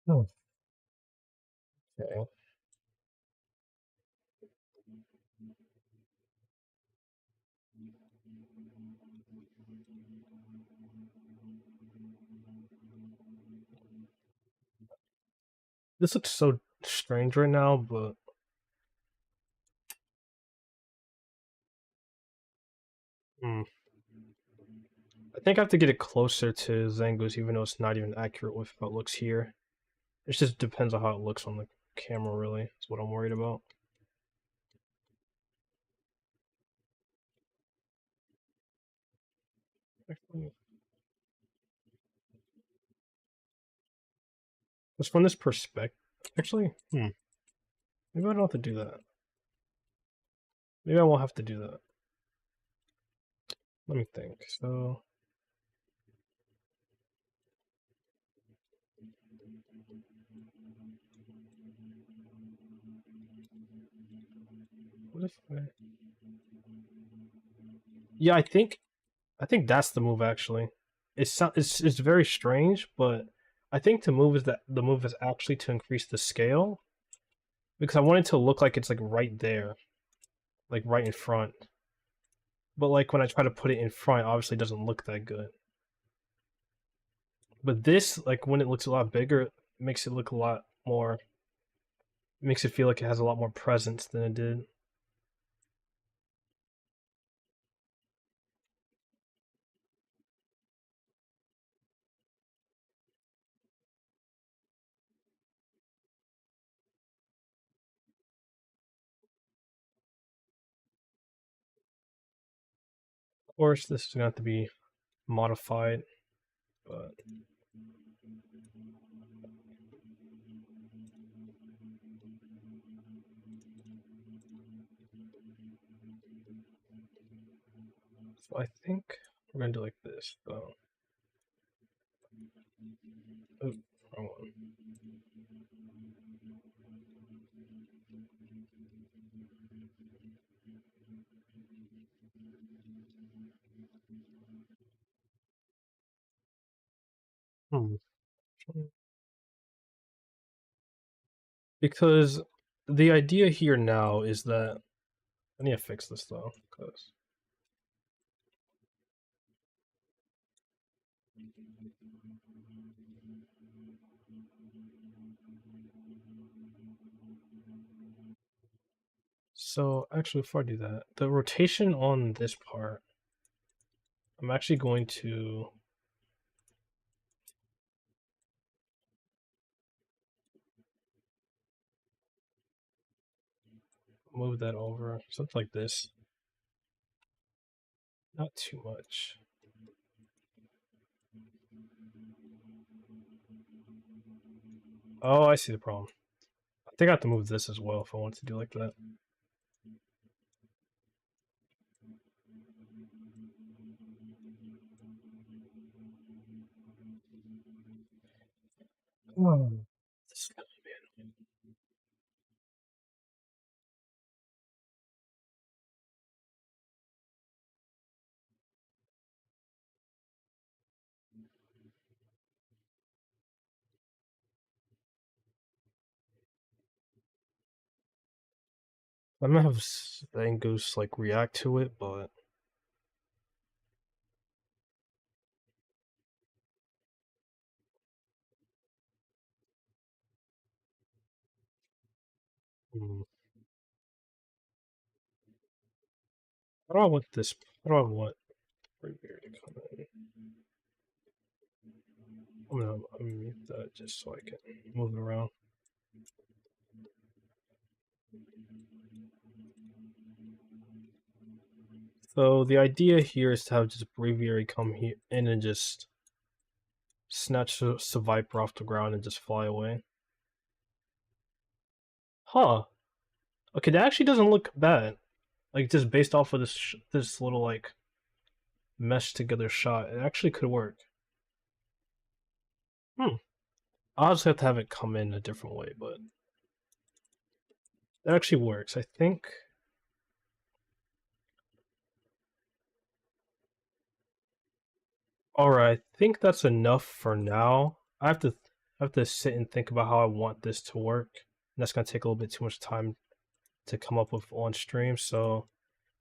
Oh, okay. This looks so strange right now, but hmm. I think I have to get it closer to Zangoose, even though it's not even accurate with how it looks here. It just depends on how it looks on the camera, really. That's what I'm worried about. Actually, just from this perspective, actually, maybe I don't have to do that. Maybe I won't have to do that. Let me think. So, what if I? Yeah, I think that's the move actually. It's very strange, but I think the move is actually to increase the scale because I want it to look like it's like right there, like right in front. But like when I try to put it in front, obviously it doesn't look that good. But this, like when it looks a lot bigger, it makes it look a lot more. It makes it feel like it has a lot more presence than it did. course, this is going to have to be modified, but so I think we're going to do like this, though. Oh, wrong one. Hmm. Because the idea here now is that I need to fix this though, because so actually before I do that, the rotation on this part, I'm actually going to move that over, something like this. Not too much. Oh, I see the problem. I think I have to move this as well if I want to do like that. Oh, this is gonna be annoying. I'm gonna have Zangoose like react to it, but hmm. How do I want this? How do I want Revere to come in? I'm gonna unmute that just so I can move it around. So the idea here is to have just Braviary come here in and just snatch Seviper off the ground and just fly away. Huh. Okay, that actually doesn't look bad. Like just based off of this little like meshed together shot, it actually could work. I'll just have to have it come in a different way, but it actually works. I think. Alright, I think that's enough for now. I have to sit and think about how I want this to work. And that's gonna take a little bit too much time to come up with on stream. So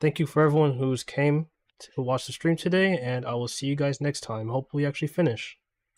thank you for everyone who's came to watch the stream today, and I will see you guys next time. Hopefully actually finish.